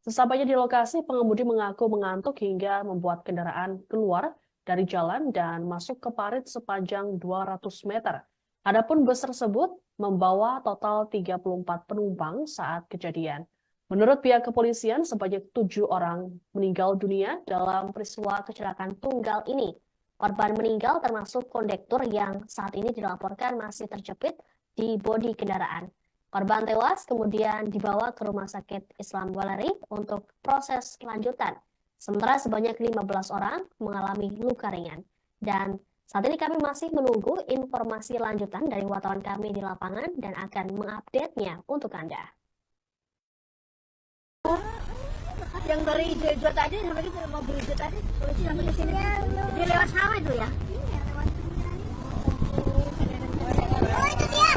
Sesampainya di lokasi, pengemudi mengaku mengantuk hingga membuat kendaraan keluar dari jalan dan masuk ke parit sepanjang 200 meter. Adapun bus tersebut membawa total 34 penumpang saat kejadian. Menurut pihak kepolisian, sebanyak 7 orang meninggal dunia dalam peristiwa kecelakaan tunggal ini. Korban meninggal termasuk kondektur yang saat ini dilaporkan masih terjepit di bodi kendaraan. Korban tewas kemudian dibawa ke Rumah Sakit Islam Weleri untuk proses lanjutan. Sementara sebanyak 15 orang mengalami luka ringan. Dan saat ini kami masih menunggu informasi lanjutan dari wartawan kami di lapangan dan akan mengupdate-nya untuk Anda. Yang dari hijau-hijau tadi sampai kita mobil hijau tadi, polisi sampai ke sini. Dia lewat sawah itu ya? Oh, itu dia.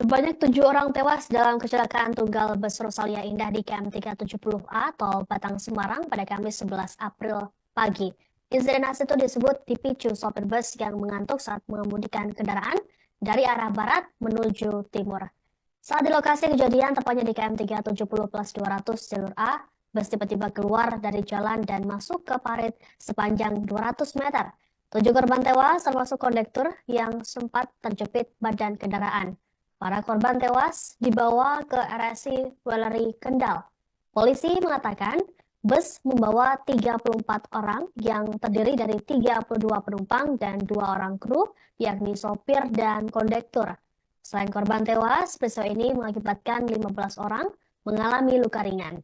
Sebanyak 7 orang tewas dalam kecelakaan tunggal bus Rosalia Indah di KM 370A Tol Batang Semarang pada Kamis 11 April pagi. Insiden itu disebut dipicu sopir bus yang mengantuk saat mengemudikan kendaraan dari arah barat menuju timur. Saat di lokasi kejadian, tepatnya di KM 370+200 jalur A, bus tiba-tiba keluar dari jalan dan masuk ke parit sepanjang 200 meter. 7 korban tewas termasuk kondektur yang sempat terjepit badan kendaraan. Para korban tewas dibawa ke RSI Weleri Kendal. Polisi mengatakan bus membawa 34 orang yang terdiri dari 32 penumpang dan 2 orang kru, yakni sopir dan kondektur. Selain korban tewas, peristiwa ini mengakibatkan 15 orang mengalami luka ringan.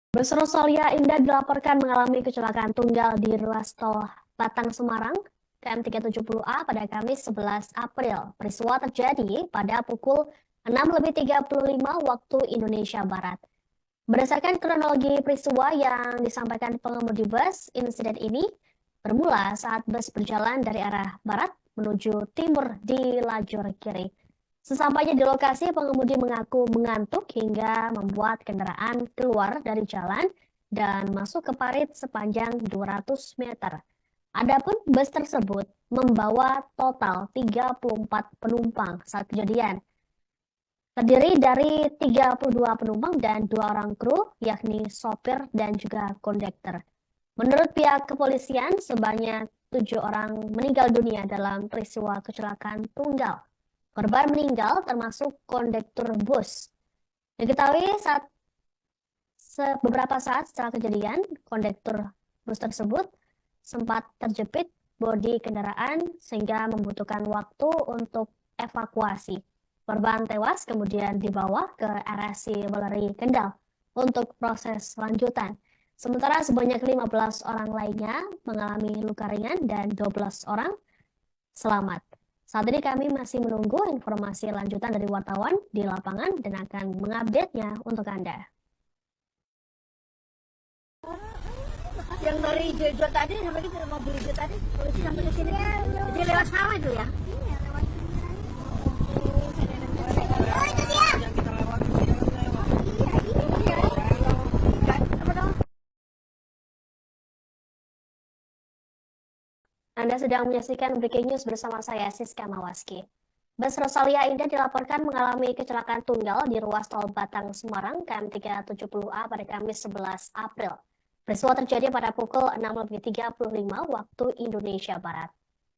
Bus Rosalia Indah dilaporkan mengalami kecelakaan tunggal di ruas tol Batang Semarang, KM 370A pada Kamis 11 April. Peristiwa terjadi pada pukul 6.35 waktu Indonesia Barat. Berdasarkan kronologi peristiwa yang disampaikan pengemudi bus, insiden ini bermula saat bus berjalan dari arah barat menuju timur di lajur kiri. Sesampainya di lokasi, pengemudi mengaku mengantuk hingga membuat kendaraan keluar dari jalan dan masuk ke parit sepanjang 200 meter. Adapun bus tersebut membawa total 34 penumpang saat kejadian. Terdiri dari 32 penumpang dan 2 orang kru, yakni sopir dan juga kondektur. Menurut pihak kepolisian, sebanyak 7 orang meninggal dunia dalam peristiwa kecelakaan tunggal. Korban meninggal termasuk kondektur bus. Diketahui beberapa saat setelah kejadian, kondektur bus tersebut sempat terjepit bodi kendaraan sehingga membutuhkan waktu untuk evakuasi. Korban tewas kemudian dibawa ke RSI Weleri Kendal untuk proses lanjutan. Sementara sebanyak 15 orang lainnya mengalami luka ringan dan 12 orang selamat. Saat ini kami masih menunggu informasi lanjutan dari wartawan di lapangan dan akan mengupdate-nya untuk Anda. Yang dari hijau-hijau tadi sampai kita mobil hijau tadi, polisi sampai ke sini. Dia lewat sawah itu ya? Oh, itu dia. Anda sedang menyaksikan Breaking News bersama saya, Siska Mawaski. Bus Rosalia Indah dilaporkan mengalami kecelakaan tunggal di ruas tol Batang Semarang, KM 370A pada Kamis 11 April. Peristiwa terjadi pada pukul 6.35 waktu Indonesia Barat.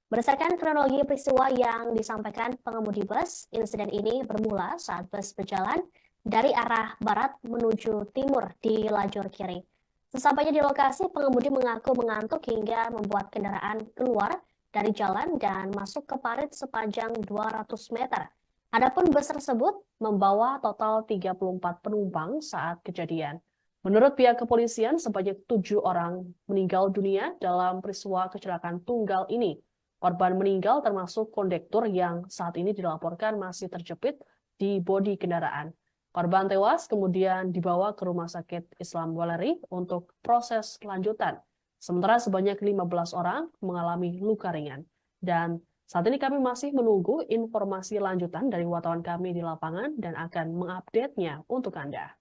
Berdasarkan kronologi peristiwa yang disampaikan pengemudi bus, insiden ini bermula saat bus berjalan dari arah barat menuju timur di lajur kiri. Sesampainya di lokasi, pengemudi mengaku mengantuk hingga membuat kendaraan keluar dari jalan dan masuk ke parit sepanjang 200 meter. Adapun bus tersebut membawa total 34 penumpang saat kejadian. Menurut pihak kepolisian, sebanyak 7 orang meninggal dunia dalam peristiwa kecelakaan tunggal ini. Korban meninggal termasuk kondektur yang saat ini dilaporkan masih terjepit di bodi kendaraan. Korban tewas kemudian dibawa ke Rumah Sakit Islam Weleri untuk proses lanjutan. Sementara sebanyak 15 orang mengalami luka ringan. Dan saat ini kami masih menunggu informasi lanjutan dari wartawan kami di lapangan dan akan mengupdate-nya untuk Anda.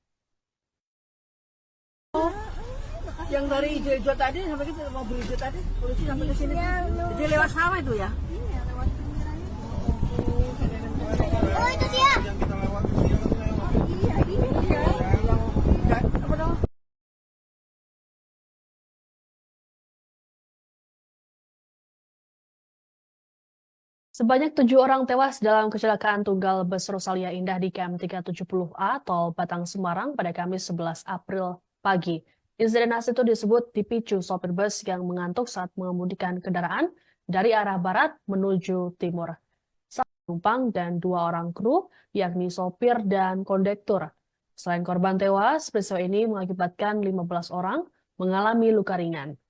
Yang dari hijau-hijau tadi sampai kita mobil hijau tadi, polisi sampai ke sini. Dia lewat sawah itu ya? Oh, itu dia. Iya, iya. Apa dong? Sebanyak 7 orang tewas dalam kecelakaan tunggal bus Rosalia Indah di KM 370A Tol Batang Semarang pada Kamis 11 April pagi. Insiden itu disebut dipicu sopir bus yang mengantuk saat mengemudikan kendaraan dari arah barat menuju timur. Satu penumpang dan 2 orang kru, yakni sopir dan kondektur. Selain korban tewas, peristiwa ini mengakibatkan 15 orang mengalami luka ringan.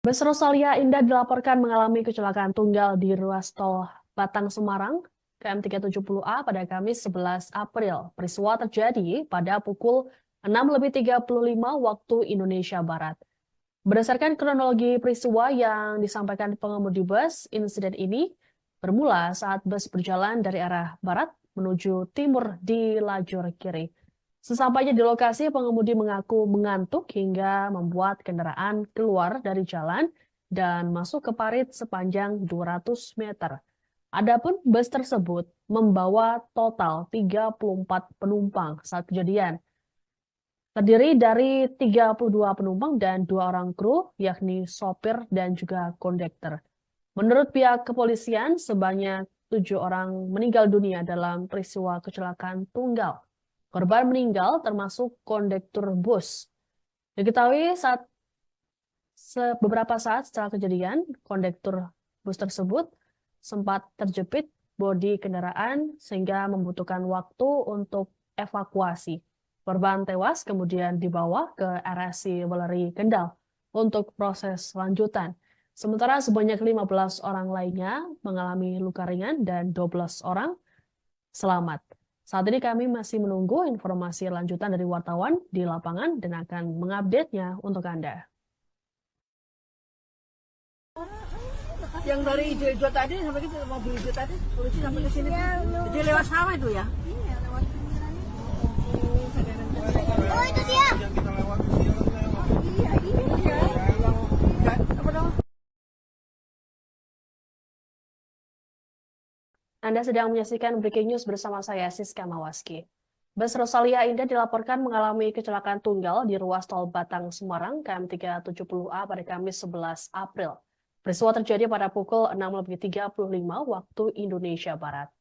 Bus Rosalia Indah dilaporkan mengalami kecelakaan tunggal di ruas tol Batang Semarang, KM 370A pada Kamis 11 April. Peristiwa terjadi pada pukul 6.35 waktu Indonesia Barat. Berdasarkan kronologi peristiwa yang disampaikan pengemudi bus, insiden ini bermula saat bus berjalan dari arah barat menuju timur di lajur kiri. Sesampainya di lokasi, pengemudi mengaku mengantuk hingga membuat kendaraan keluar dari jalan dan masuk ke parit sepanjang 200 meter. Adapun bus tersebut membawa total 34 penumpang saat kejadian. Terdiri dari 32 penumpang dan 2 orang kru, yakni sopir dan juga kondektur. Menurut pihak kepolisian, sebanyak 7 orang meninggal dunia dalam peristiwa kecelakaan tunggal. Korban meninggal termasuk kondektur bus. Diketahui beberapa saat setelah kejadian, kondektur bus tersebut sempat terjepit bodi kendaraan sehingga membutuhkan waktu untuk evakuasi. Korban tewas kemudian dibawa ke RSI Weleri Kendal untuk proses lanjutan. Sementara sebanyak 15 orang lainnya mengalami luka ringan dan 12 orang selamat. Saat ini kami masih menunggu informasi lanjutan dari wartawan di lapangan dan akan mengupdate-nya untuk Anda. Yang dari hijau-hijau tadi sampai kita mobil hijau tadi, polisi sampai ke sini. Jadi lewat sawah itu ya? Iya, lewat pinggiran itu. Oh, itu dia. Iya, iya. Apa dong? Anda sedang menyaksikan Breaking News bersama saya, Siska Mawaski. Bus Rosalia Indah dilaporkan mengalami kecelakaan tunggal di ruas tol Batang Semarang, KM 370A pada Kamis 11 April. Peristiwa terjadi pada pukul 6.35 waktu Indonesia Barat.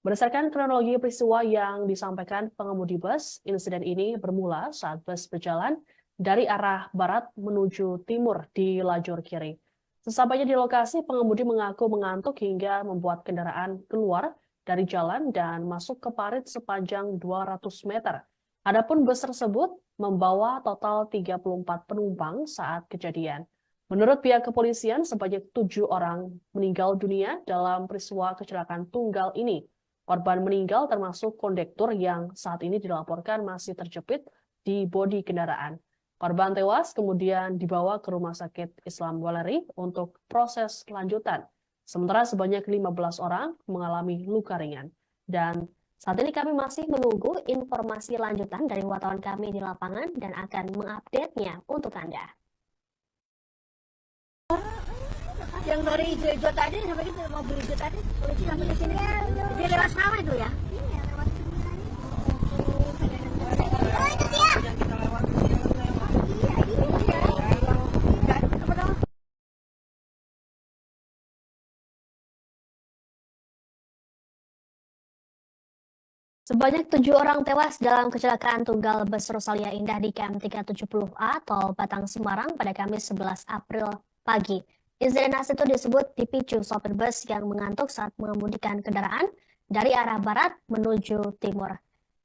Berdasarkan kronologi peristiwa yang disampaikan pengemudi bus, insiden ini bermula saat bus berjalan dari arah barat menuju timur di lajur kiri. Sesampainya di lokasi, pengemudi mengaku mengantuk hingga membuat kendaraan keluar dari jalan dan masuk ke parit sepanjang 200 meter. Adapun bus tersebut membawa total 34 penumpang saat kejadian. Menurut pihak kepolisian, sebanyak 7 orang meninggal dunia dalam peristiwa kecelakaan tunggal ini. Korban meninggal termasuk kondektur yang saat ini dilaporkan masih terjepit di bodi kendaraan. Korban tewas kemudian dibawa ke Rumah Sakit Islam Weleri untuk proses lanjutan. Sementara sebanyak 15 orang mengalami luka ringan. Dan saat ini kami masih menunggu informasi lanjutan dari wartawan kami di lapangan dan akan mengupdate-nya untuk Anda. Yang dari hijau-hijau tadi sampai kita mobil hijau tadi, polisi sampai ke sini. Jadi lewat sawah itu ya? Iya, lewat pinggiran itu. Oh, itu dia. Sebanyak 7 orang tewas dalam kecelakaan tunggal bus Rosalia Indah di KM 370A Tol Batang Semarang pada Kamis 11 April pagi. Insiden itu disebut dipicu sopir bus yang mengantuk saat mengemudikan kendaraan dari arah barat menuju timur.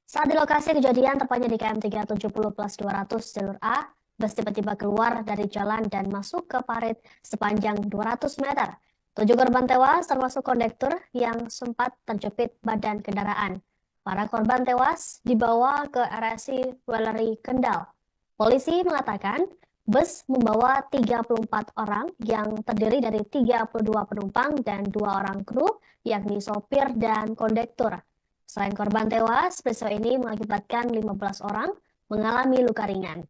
Saat di lokasi kejadian, tepatnya di KM 370+200 jalur A, bus tiba-tiba keluar dari jalan dan masuk ke parit sepanjang 200 meter. 7 korban tewas termasuk kondektur yang sempat terjepit badan kendaraan. Para korban tewas dibawa ke RSI Weleri Kendal. Polisi mengatakan bus membawa 34 orang yang terdiri dari 32 penumpang dan 2 orang kru, yakni sopir dan kondektur. Selain korban tewas, peristiwa ini mengakibatkan 15 orang mengalami luka ringan.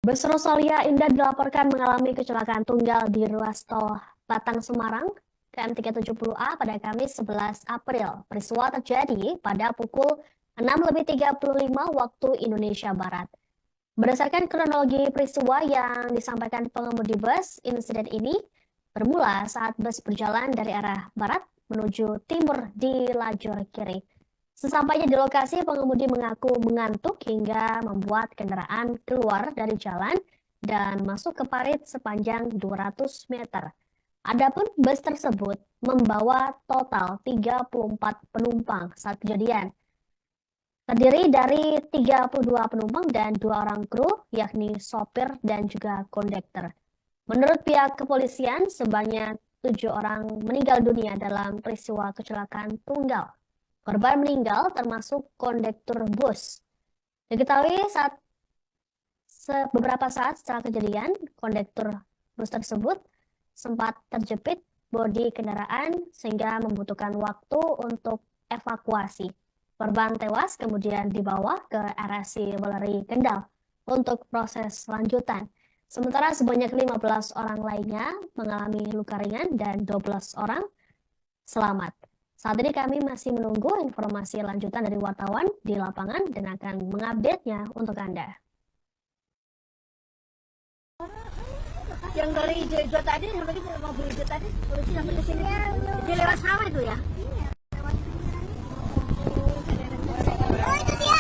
Bus Rosalia Indah dilaporkan mengalami kecelakaan tunggal di ruas tol Batang Semarang KM 370A pada Kamis 11 April. Peristiwa terjadi pada pukul 6:35 waktu Indonesia Barat. Berdasarkan kronologi peristiwa yang disampaikan pengemudi bus, insiden ini bermula saat bus berjalan dari arah barat menuju timur di lajur kiri. Sesampainya di lokasi, pengemudi mengaku mengantuk hingga membuat kendaraan keluar dari jalan dan masuk ke parit sepanjang 200 meter. Adapun bus tersebut membawa total 34 penumpang saat kejadian. Terdiri dari 32 penumpang dan 2 orang kru, yakni sopir dan juga kondektor. Menurut pihak kepolisian, sebanyak 7 orang meninggal dunia dalam peristiwa kecelakaan tunggal. Korban meninggal termasuk kondektur bus. Diketahui beberapa saat setelah kejadian, kondektur bus tersebut sempat terjepit bodi kendaraan sehingga membutuhkan waktu untuk evakuasi. Korban tewas kemudian dibawa ke RSI Weleri Kendal untuk proses lanjutan. Sementara sebanyak 15 orang lainnya mengalami luka ringan dan 12 orang selamat. Saat ini kami masih menunggu informasi lanjutan dari wartawan di lapangan dan akan mengupdate-nya untuk Anda. Yang dari hijau tadi sampai ke mobil hijau tadi, polisi sampai ke sini. Dia lewat sawah itu ya? Oh, itu dia.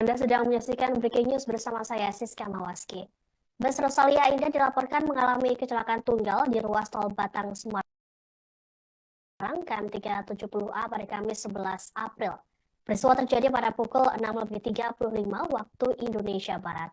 Anda sedang menyaksikan Breaking News bersama saya, Siska Mawaski. Bus Rosalia Indah dilaporkan mengalami kecelakaan tunggal di ruas tol Batang Semarang KM 370A pada Kamis 11 April. Peristiwa terjadi pada pukul 6:35 waktu Indonesia Barat.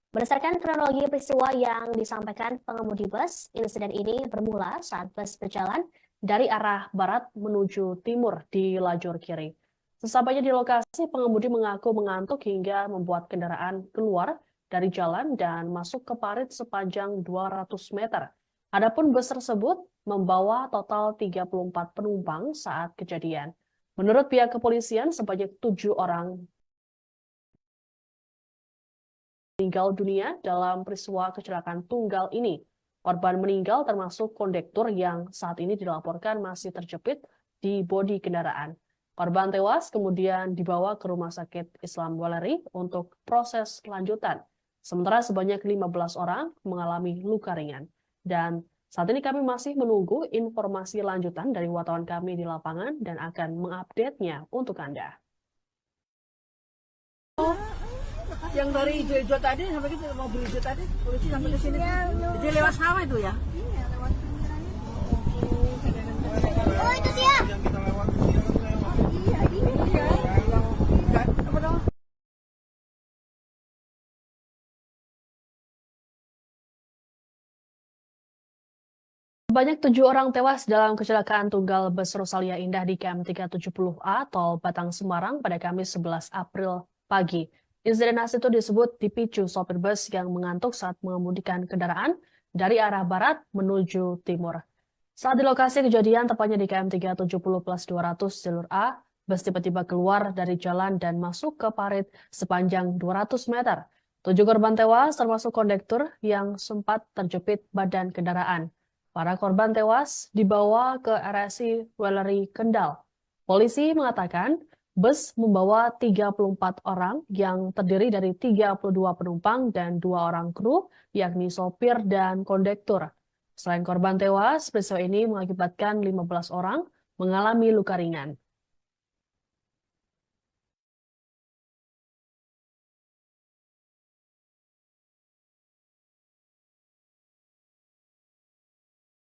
Berdasarkan kronologi peristiwa yang disampaikan pengemudi bus, insiden ini bermula saat bus berjalan dari arah barat menuju timur di lajur kiri. Sesampainya di lokasi, pengemudi mengaku mengantuk hingga membuat kendaraan keluar dari jalan dan masuk ke parit sepanjang 200 meter. Adapun bus tersebut membawa total 34 penumpang saat kejadian. Menurut pihak kepolisian, sebanyak 7 orang meninggal dunia dalam peristiwa kecelakaan tunggal ini. Korban meninggal termasuk kondektur yang saat ini dilaporkan masih terjepit di bodi kendaraan. Korban tewas kemudian dibawa ke Rumah Sakit Islam Weleri untuk proses lanjutan. Sementara sebanyak 15 orang mengalami luka ringan. Dan saat ini kami masih menunggu informasi lanjutan dari wartawan kami di lapangan dan akan mengupdate-nya untuk Anda. Yang dari hijau tadi sampai ke mobil hijau tadi, polisi sampai ke sini. Dia lewat sawah itu ya? Oh, itu dia. Banyak 7 orang tewas dalam kecelakaan tunggal bus Rosalia Indah di KM 370A tol Batang Semarang pada Kamis 11 April pagi. Insiden itu disebut dipicu sopir bus yang mengantuk saat mengemudikan kendaraan dari arah barat menuju timur. Saat di lokasi kejadian, tepatnya di KM 370+200 jalur A, bus tiba-tiba keluar dari jalan dan masuk ke parit sepanjang 200 meter. 7 korban tewas termasuk kondektur yang sempat terjepit badan kendaraan. Para korban tewas dibawa ke RSI Weleri Kendal. Polisi mengatakan bus membawa 34 orang yang terdiri dari 32 penumpang dan 2 orang kru, yakni sopir dan kondektur. Selain korban tewas, peristiwa ini mengakibatkan 15 orang mengalami luka ringan.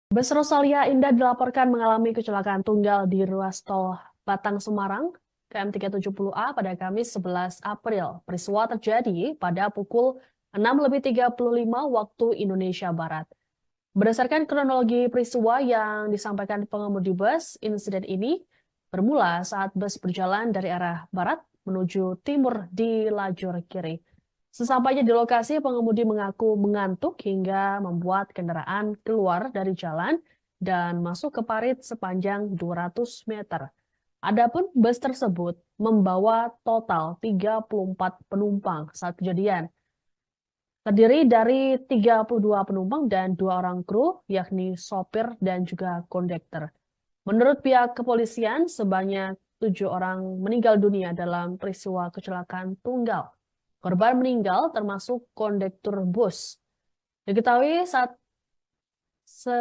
Bus Rosalia Indah dilaporkan mengalami kecelakaan tunggal di ruas tol Batang Semarang KM 370A pada Kamis 11 April. Peristiwa terjadi pada pukul 6:35 waktu Indonesia Barat. Berdasarkan kronologi peristiwa yang disampaikan pengemudi bus, insiden ini bermula saat bus berjalan dari arah barat menuju timur di lajur kiri. Sesampainya di lokasi, pengemudi mengaku mengantuk hingga membuat kendaraan keluar dari jalan dan masuk ke parit sepanjang 200 meter. Adapun bus tersebut membawa total 34 penumpang saat kejadian. Terdiri dari 32 penumpang dan 2 orang kru, yakni sopir dan juga kondektor. Menurut pihak kepolisian, sebanyak 7 orang meninggal dunia dalam peristiwa kecelakaan tunggal. Korban meninggal termasuk kondektur bus. Diketahui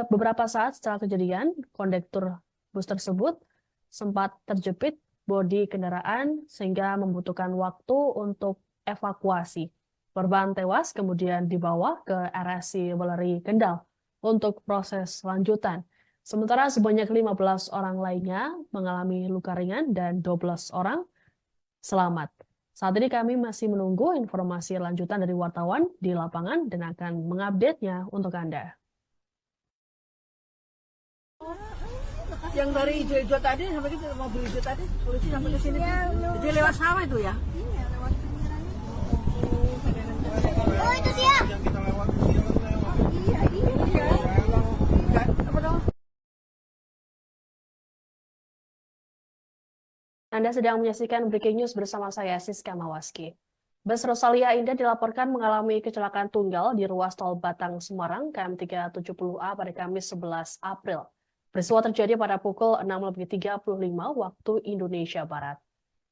beberapa saat setelah kejadian, kondektur bus tersebut sempat terjepit bodi kendaraan sehingga membutuhkan waktu untuk evakuasi. Korban tewas kemudian dibawa ke RSI Weleri Kendal untuk proses lanjutan. Sementara sebanyak 15 orang lainnya mengalami luka ringan dan 12 orang selamat. Saat ini kami masih menunggu informasi lanjutan dari wartawan di lapangan dan akan mengupdate-nya untuk Anda. Yang dari hijau-hijau tadi sampai gitu, mobil hijau tadi, polisi sampai ke sini. Jadi lewat sawah itu ya? Iya, lewat pinggiran itu. Oh, itu dia. Yang kita lewat. Iya. Apa dong? Anda sedang menyaksikan Breaking News bersama saya, Siska Mawaski. Bus Rosalia Indah dilaporkan mengalami kecelakaan tunggal di ruas tol Batang Semarang KM 370A pada Kamis 11 April. Peristiwa terjadi pada pukul 6.35 waktu Indonesia Barat.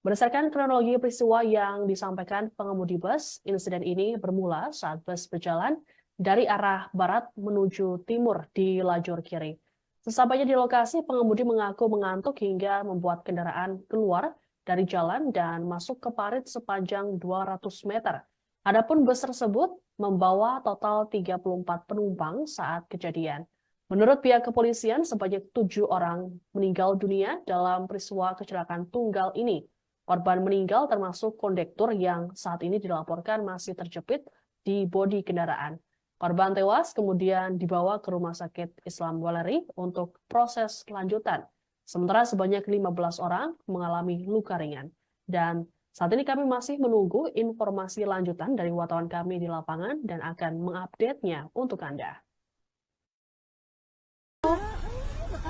Berdasarkan kronologi peristiwa yang disampaikan pengemudi bus, insiden ini bermula saat bus berjalan dari arah barat menuju timur di lajur kiri. Sesampainya di lokasi, pengemudi mengaku mengantuk hingga membuat kendaraan keluar dari jalan dan masuk ke parit sepanjang 200 meter. Adapun bus tersebut membawa total 34 penumpang saat kejadian. Menurut pihak kepolisian, sebanyak 7 orang meninggal dunia dalam peristiwa kecelakaan tunggal ini. Korban meninggal termasuk kondektur yang saat ini dilaporkan masih terjepit di bodi kendaraan. Korban tewas kemudian dibawa ke Rumah Sakit Islam Weleri untuk proses lanjutan. Sementara sebanyak 15 orang mengalami luka ringan. Dan saat ini kami masih menunggu informasi lanjutan dari wartawan kami di lapangan dan akan mengupdate-nya untuk Anda.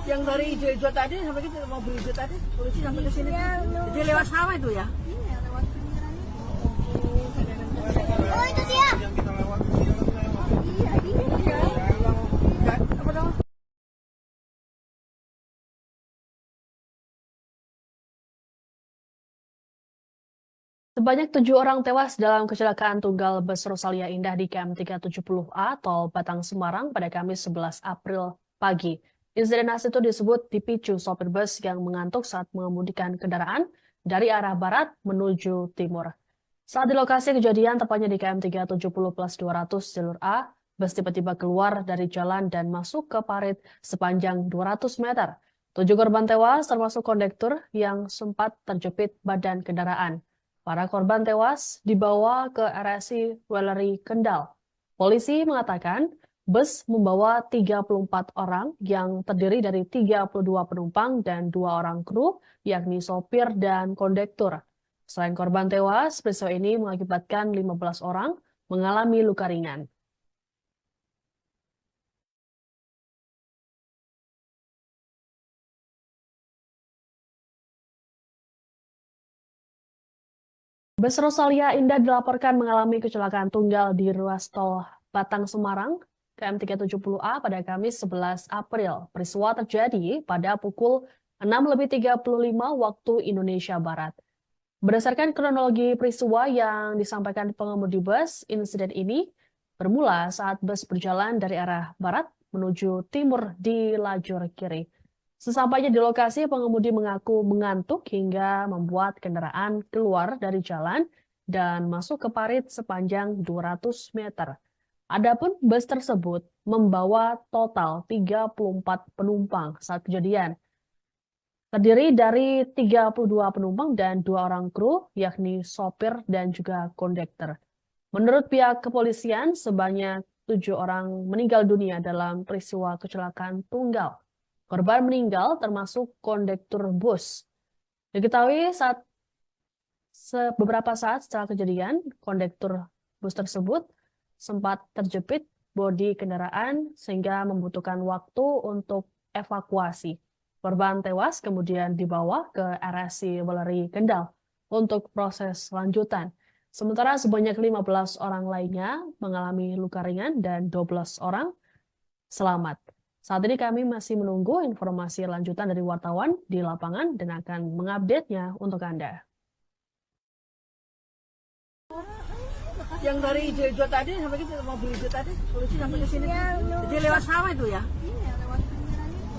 Yang dari hijau-hijau tadi sampai gitu, mobil hijau tadi, polisi sampai ke sini. Jadi lewat sawah itu ya? Iya, lewat pinggiran itu. Oh, itu dia. Yang kita lewat. Iya. Apa dong? Sebanyak 7 orang tewas dalam kecelakaan tunggal bus Rosalia Indah di KM 370A tol Batang Semarang pada Kamis 11 April pagi. Insiden itu disebut dipicu sopir bus yang mengantuk saat mengemudikan kendaraan dari arah barat menuju timur. Saat di lokasi kejadian, tepatnya di KM 370+200 jalur A, bus tiba-tiba keluar dari jalan dan masuk ke parit sepanjang 200 meter. 7 korban tewas termasuk kondektur yang sempat terjepit badan kendaraan. Para korban tewas dibawa ke RSI Weleri Kendal. Polisi mengatakan bus membawa 34 orang yang terdiri dari 32 penumpang dan 2 orang kru, yakni sopir dan kondektur. Selain korban tewas, peristiwa ini mengakibatkan 15 orang mengalami luka ringan. Bus Rosalia Indah dilaporkan mengalami kecelakaan tunggal di ruas tol Batang Semarang KM 370A pada Kamis 11 April. Peristiwa terjadi pada pukul 6.35 waktu Indonesia Barat. Berdasarkan kronologi peristiwa yang disampaikan pengemudi bus, insiden ini bermula saat bus berjalan dari arah barat menuju timur di lajur kiri. Sesampainya di lokasi, pengemudi mengaku mengantuk hingga membuat kendaraan keluar dari jalan dan masuk ke parit sepanjang 200 meter. Adapun bus tersebut membawa total 34 penumpang saat kejadian. Terdiri dari 32 penumpang dan 2 orang kru, yakni sopir dan juga kondektor. Menurut pihak kepolisian, sebanyak 7 orang meninggal dunia dalam peristiwa kecelakaan tunggal. Korban meninggal termasuk kondektur bus. Diketahui beberapa saat setelah kejadian, kondektur bus tersebut sempat terjepit bodi kendaraan sehingga membutuhkan waktu untuk evakuasi. Korban tewas kemudian dibawa ke RSI Weleri Kendal untuk proses lanjutan. Sementara sebanyak 15 orang lainnya mengalami luka ringan dan 12 orang selamat. Saat ini kami masih menunggu informasi lanjutan dari wartawan di lapangan dan akan mengupdate-nya untuk Anda. Yang dari hijau-hijau tadi sampai gitu, mobil hijau tadi, polisi sampai ke sini. Jadi lewat sawah itu ya? Iya, lewat pinggiran itu.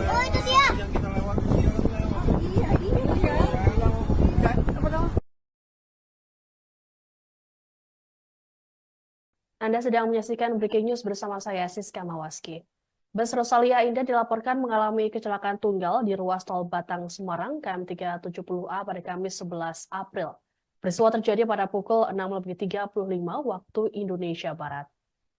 Oh, itu dia. Yang kita lewat, iya. Apa dong? Anda sedang menyaksikan Breaking News bersama saya, Siska Mawaski. Bus Rosalia Indah dilaporkan mengalami kecelakaan tunggal di ruas tol Batang Semarang KM 370A pada Kamis 11 April. Peristiwa terjadi pada pukul 6.35 waktu Indonesia Barat.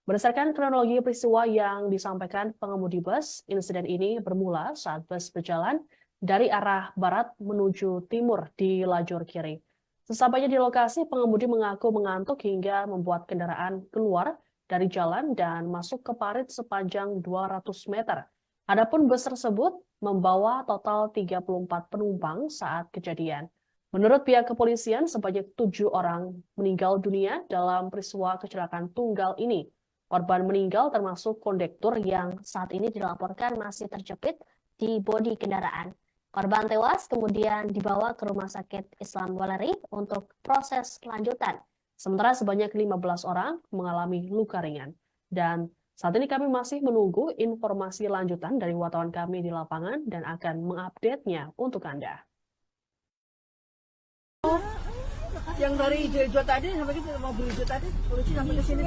Berdasarkan kronologi peristiwa yang disampaikan pengemudi bus, insiden ini bermula saat bus berjalan dari arah barat menuju timur di lajur kiri. Sesampainya di lokasi, pengemudi mengaku mengantuk hingga membuat kendaraan keluar dari jalan dan masuk ke parit sepanjang 200 meter. Adapun bus tersebut membawa total 34 penumpang saat kejadian. Menurut pihak kepolisian, sebanyak 7 orang meninggal dunia dalam peristiwa kecelakaan tunggal ini. Korban meninggal termasuk kondektur yang saat ini dilaporkan masih terjepit di bodi kendaraan. Korban tewas kemudian dibawa ke Rumah Sakit Islam Weleri untuk proses lanjutan. Sementara sebanyak 15 orang mengalami luka ringan. Dan saat ini kami masih menunggu informasi lanjutan dari wartawan kami di lapangan dan akan mengupdate-nya untuk Anda. Yang dari hijau-hijau tadi sampai gitu, mobil hijau tadi, polisi sampai ke sini.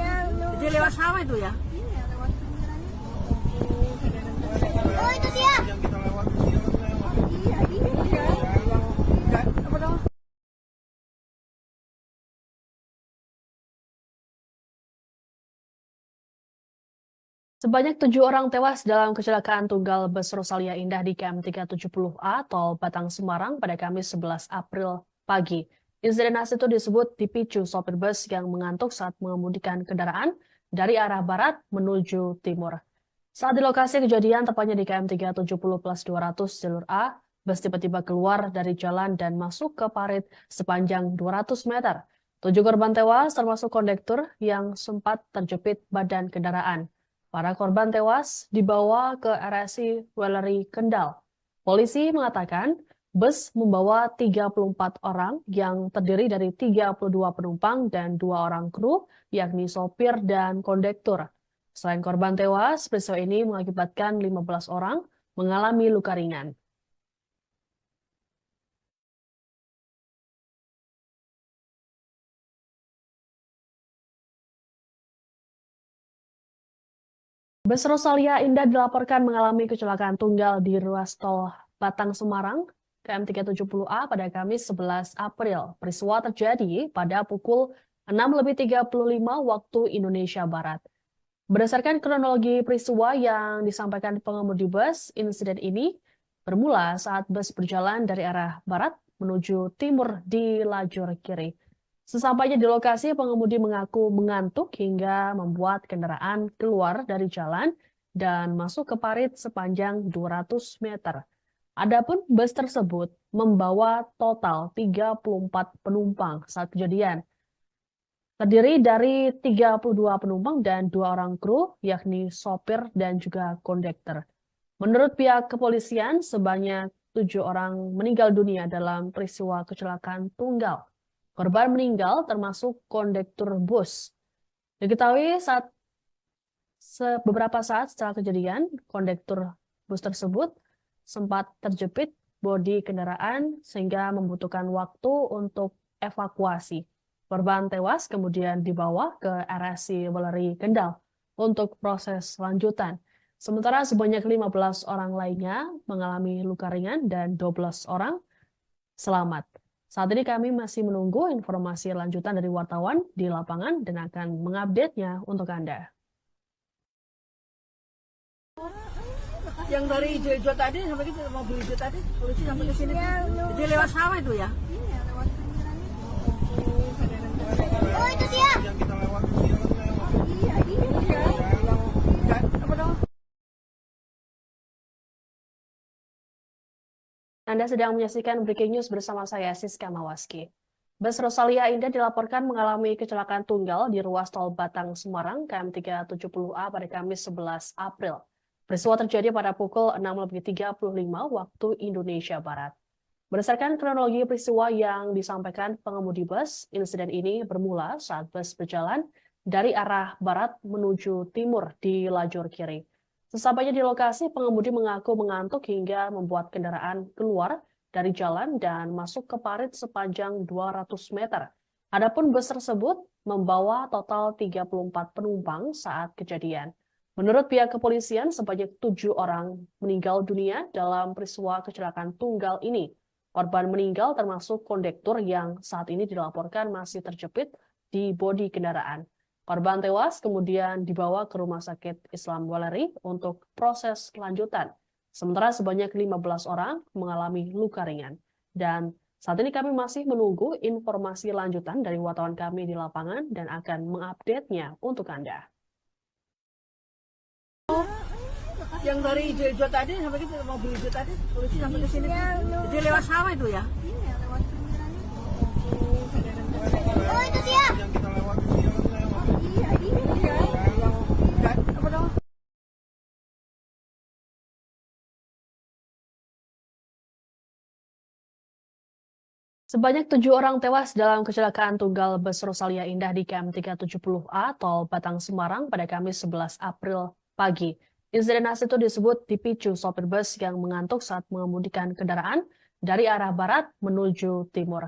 Jadi lewat sawah itu ya? Iya, lewat pinggiran itu. Oh, itu dia. Yang kita lewat, iya. Apa dong? Sebanyak 7 orang tewas dalam kecelakaan tunggal bus Rosalia Indah di KM 370A tol Batang Semarang pada Kamis 11 April pagi. Insiden itu disebut dipicu sopir bus yang mengantuk saat mengemudikan kendaraan dari arah barat menuju timur. Saat di lokasi kejadian, tepatnya di KM 370+200 jalur A, bus tiba-tiba keluar dari jalan dan masuk ke parit sepanjang 200 meter. 7 korban tewas termasuk kondektur yang sempat terjepit badan kendaraan. Para korban tewas dibawa ke RSI Weleri Kendal. Polisi mengatakan bus membawa 34 orang yang terdiri dari 32 penumpang dan 2 orang kru, yakni sopir dan kondektur. Selain korban tewas, peristiwa ini mengakibatkan 15 orang mengalami luka ringan. Bus Rosalia Indah dilaporkan mengalami kecelakaan tunggal di ruas tol Batang Semarang KM 370A pada Kamis 11 April. Peristiwa terjadi pada pukul 6.35 waktu Indonesia Barat. Berdasarkan kronologi peristiwa yang disampaikan pengemudi bus, insiden ini bermula saat bus berjalan dari arah barat menuju timur di lajur kiri. Sesampainya di lokasi, pengemudi mengaku mengantuk hingga membuat kendaraan keluar dari jalan dan masuk ke parit sepanjang 200 meter. Adapun bus tersebut membawa total 34 penumpang saat kejadian. Terdiri dari 32 penumpang dan 2 orang kru, yakni sopir dan juga kondektur. Menurut pihak kepolisian, sebanyak 7 orang meninggal dunia dalam peristiwa kecelakaan tunggal. Korban meninggal termasuk kondektur bus. Diketahui beberapa saat setelah kejadian, kondektur bus tersebut sempat terjepit bodi kendaraan sehingga membutuhkan waktu untuk evakuasi. Korban tewas kemudian dibawa ke RSI Weleri Kendal untuk proses lanjutan. Sementara sebanyak 15 orang lainnya mengalami luka ringan dan 12 orang selamat. Saat ini kami masih menunggu informasi lanjutan dari wartawan di lapangan dan akan mengupdate-nya untuk Anda. Yang dari hijau tadi sampai gitu, mobil hijau tadi, polisi sampai ke sini. Jadi lewat sawah itu ya? Iya, lewat pinggiran itu. Oh, itu dia. Yang kita lewat. Iya. Apa dong? Anda sedang menyaksikan Breaking News bersama saya, Siska Mawaski. Bus Rosalia Indah dilaporkan mengalami kecelakaan tunggal di ruas tol Batang Semarang KM 370A pada Kamis 11 April. Peristiwa terjadi pada pukul 6.35 waktu Indonesia Barat. Berdasarkan kronologi peristiwa yang disampaikan pengemudi bus, insiden ini bermula saat bus berjalan dari arah barat menuju timur di lajur kiri. Sesampainya di lokasi, pengemudi mengaku mengantuk hingga membuat kendaraan keluar dari jalan dan masuk ke parit sepanjang 200 meter. Adapun bus tersebut membawa total 34 penumpang saat kejadian. Menurut pihak kepolisian, sebanyak 7 orang meninggal dunia dalam peristiwa kecelakaan tunggal ini. Korban meninggal termasuk kondektur yang saat ini dilaporkan masih terjepit di bodi kendaraan. Korban tewas kemudian dibawa ke Rumah Sakit Islam Weleri untuk proses lanjutan. Sementara sebanyak 15 orang mengalami luka ringan. Dan saat ini kami masih menunggu informasi lanjutan dari wartawan kami di lapangan dan akan mengupdate-nya untuk Anda. Yang dari hijau tadi sampai gitu, mobil hijau tadi, polisi sampai ke sini. Jadi lewat sawah itu ya? Iya, lewat pinggiran itu. Oh, itu dia. Yang kita lewat. Iya. Apa dong? Sebanyak 7 orang tewas dalam kecelakaan tunggal bus Rosalia Indah di KM 370A tol Batang Semarang pada Kamis 11 April pagi. Insiden itu disebut dipicu sopir bus yang mengantuk saat mengemudikan kendaraan dari arah barat menuju timur.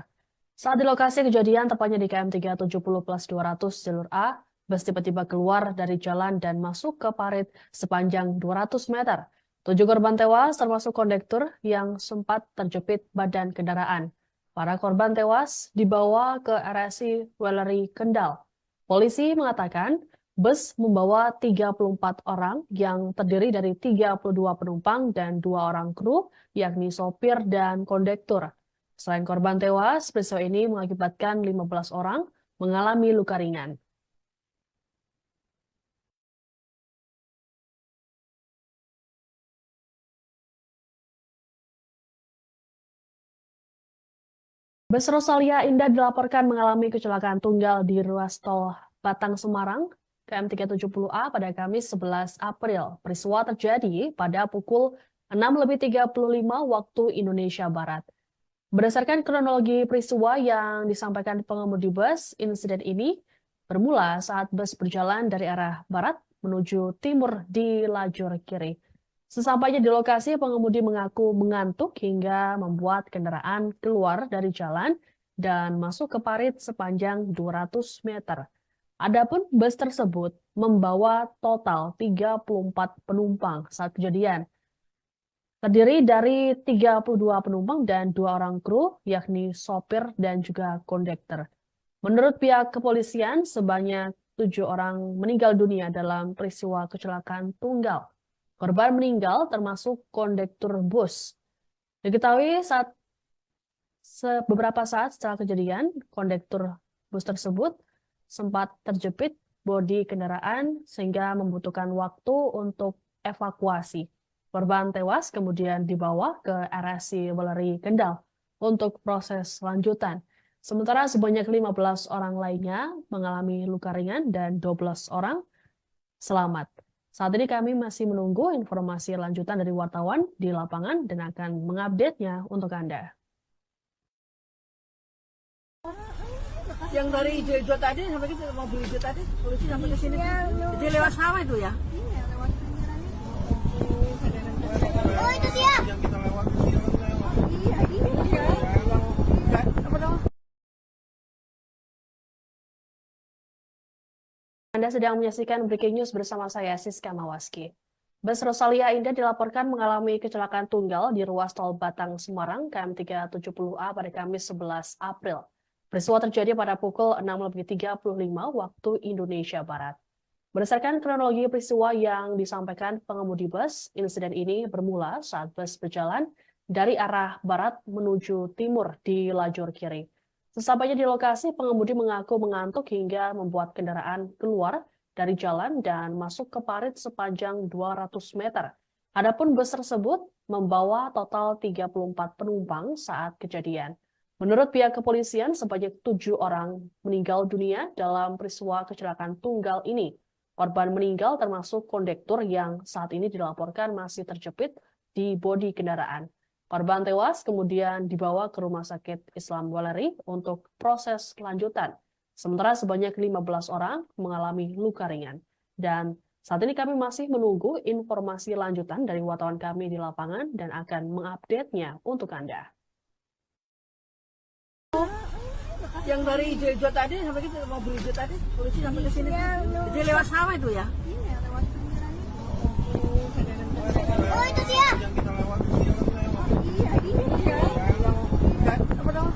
Saat di lokasi kejadian, tepatnya di KM 370+200 jalur A, bus tiba-tiba keluar dari jalan dan masuk ke parit sepanjang 200 meter. 7 korban tewas termasuk kondektur yang sempat terjepit badan kendaraan. Para korban tewas dibawa ke RSI Weleri Kendal. Polisi mengatakan bus membawa 34 orang yang terdiri dari 32 penumpang dan 2 orang kru, yakni sopir dan kondektur. Selain korban tewas, peristiwa ini mengakibatkan 15 orang mengalami luka ringan. Bus Rosalia Indah dilaporkan mengalami kecelakaan tunggal di ruas tol Batang Semarang KM 370A pada Kamis 11 April. Peristiwa terjadi pada pukul 6.35 waktu Indonesia Barat. Berdasarkan kronologi peristiwa yang disampaikan pengemudi bus, insiden ini bermula saat bus berjalan dari arah barat menuju timur di lajur kiri. Sesampainya di lokasi, pengemudi mengaku mengantuk hingga membuat kendaraan keluar dari jalan dan masuk ke parit sepanjang 200 meter. Adapun bus tersebut membawa total 34 penumpang saat kejadian. Terdiri dari 32 penumpang dan 2 orang kru, yakni sopir dan juga kondektur. Menurut pihak kepolisian, sebanyak 7 orang meninggal dunia dalam peristiwa kecelakaan tunggal. Korban meninggal termasuk kondektur bus. Diketahui beberapa saat setelah kejadian, kondektur bus tersebut sempat terjepit bodi kendaraan sehingga membutuhkan waktu untuk evakuasi. Korban tewas kemudian dibawa ke RSI Weleri Kendal untuk proses lanjutan. Sementara sebanyak 15 orang lainnya mengalami luka ringan dan 12 orang selamat. Saat ini kami masih menunggu informasi lanjutan dari wartawan di lapangan dan akan mengupdate-nya untuk Anda. Yang dari hijau tadi sampai gitu, mobil hijau tadi, polisi sampai ke sini. Jadi lewat sawah itu ya? Iya, lewat pinggiran itu. Oh, itu dia. Yang kita lewat. Iya. Apa dong? Anda sedang menyaksikan Breaking News bersama saya, Siska Mawaski. Bus Rosalia Indah dilaporkan mengalami kecelakaan tunggal di ruas tol Batang Semarang KM 370A pada Kamis 11 April. Peristiwa terjadi pada pukul 6.35 waktu Indonesia Barat. Berdasarkan kronologi peristiwa yang disampaikan pengemudi bus, insiden ini bermula saat bus berjalan dari arah barat menuju timur di lajur kiri. Sesampainya di lokasi, pengemudi mengaku mengantuk hingga membuat kendaraan keluar dari jalan dan masuk ke parit sepanjang 200 meter. Adapun bus tersebut membawa total 34 penumpang saat kejadian. Menurut pihak kepolisian, sebanyak 7 orang meninggal dunia dalam peristiwa kecelakaan tunggal ini. Korban meninggal termasuk kondektur yang saat ini dilaporkan masih terjepit di bodi kendaraan. Korban tewas kemudian dibawa ke Rumah Sakit Islam Weleri untuk proses lanjutan. Sementara sebanyak 15 orang mengalami luka ringan. Dan saat ini kami masih menunggu informasi lanjutan dari wartawan kami di lapangan dan akan mengupdate-nya untuk Anda. Yang dari hijau-hijau tadi sampai gitu, mobil hijau tadi, polisi sampai ke sini. Jadi lewat sawah itu ya? Iya, lewat pinggiran itu. Oh, itu dia. Iya. Apa dong?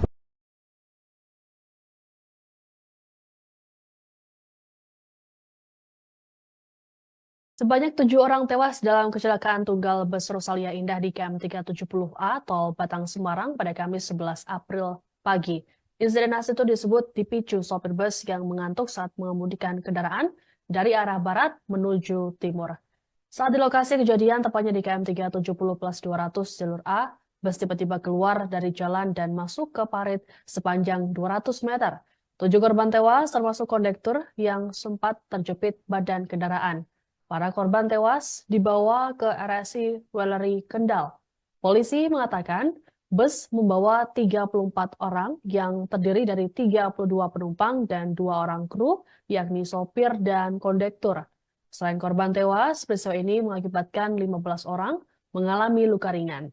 Sebanyak 7 orang tewas dalam kecelakaan tunggal bus Rosalia Indah di KM 370A tol Batang Semarang pada Kamis 11 April pagi. Insiden itu disebut dipicu sopir bus yang mengantuk saat mengemudikan kendaraan dari arah barat menuju timur. Saat di lokasi kejadian, tepatnya di KM 370+200 jalur A, bus tiba-tiba keluar dari jalan dan masuk ke parit sepanjang 200 meter. 7 korban tewas termasuk kondektur yang sempat terjepit badan kendaraan. Para korban tewas dibawa ke RSI Weleri Kendal. Polisi mengatakan bus membawa 34 orang yang terdiri dari 32 penumpang dan 2 orang kru, yakni sopir dan kondektur. Selain korban tewas, peristiwa ini mengakibatkan 15 orang mengalami luka ringan.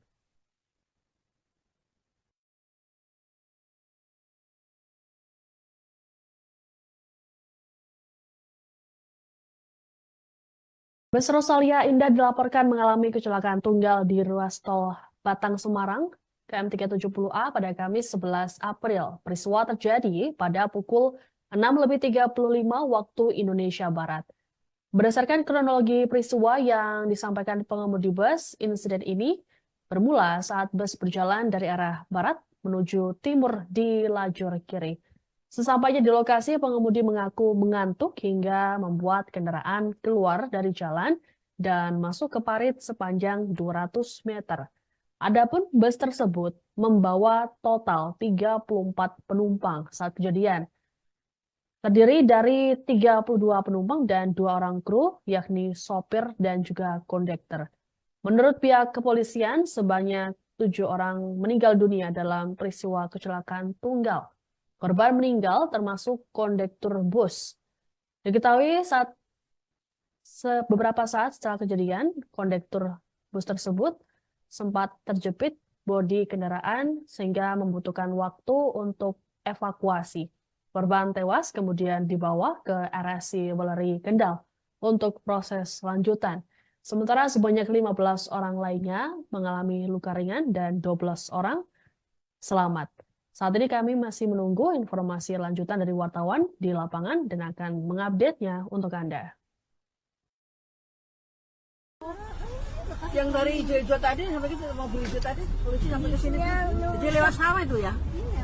Bus Rosalia Indah dilaporkan mengalami kecelakaan tunggal di ruas tol Batang Semarang KM 370A pada Kamis 11 April. Peristiwa terjadi pada pukul 6.35 waktu Indonesia Barat. Berdasarkan kronologi peristiwa yang disampaikan pengemudi bus, insiden ini bermula saat bus berjalan dari arah barat menuju timur di lajur kiri. Sesampainya di lokasi, pengemudi mengaku mengantuk hingga membuat kendaraan keluar dari jalan dan masuk ke parit sepanjang 200 meter. Adapun bus tersebut membawa total 34 penumpang saat kejadian. Terdiri dari 32 penumpang dan 2 orang kru, yakni sopir dan juga kondektur. Menurut pihak kepolisian, sebanyak 7 orang meninggal dunia dalam peristiwa kecelakaan tunggal. Korban meninggal termasuk kondektur bus. Diketahui beberapa saat setelah kejadian, kondektur bus tersebut sempat terjepit bodi kendaraan sehingga membutuhkan waktu untuk evakuasi. Korban tewas kemudian dibawa ke RSI Weleri Kendal untuk proses lanjutan. Sementara sebanyak 15 orang lainnya mengalami luka ringan dan 12 orang selamat. Saat ini kami masih menunggu informasi lanjutan dari wartawan di lapangan dan akan mengupdate-nya untuk Anda. Yang dari hijau-hijau tadi sampai gitu, mobil hijau tadi, polisi sampai ke sini. Jadi lewat sawah itu ya? Iya,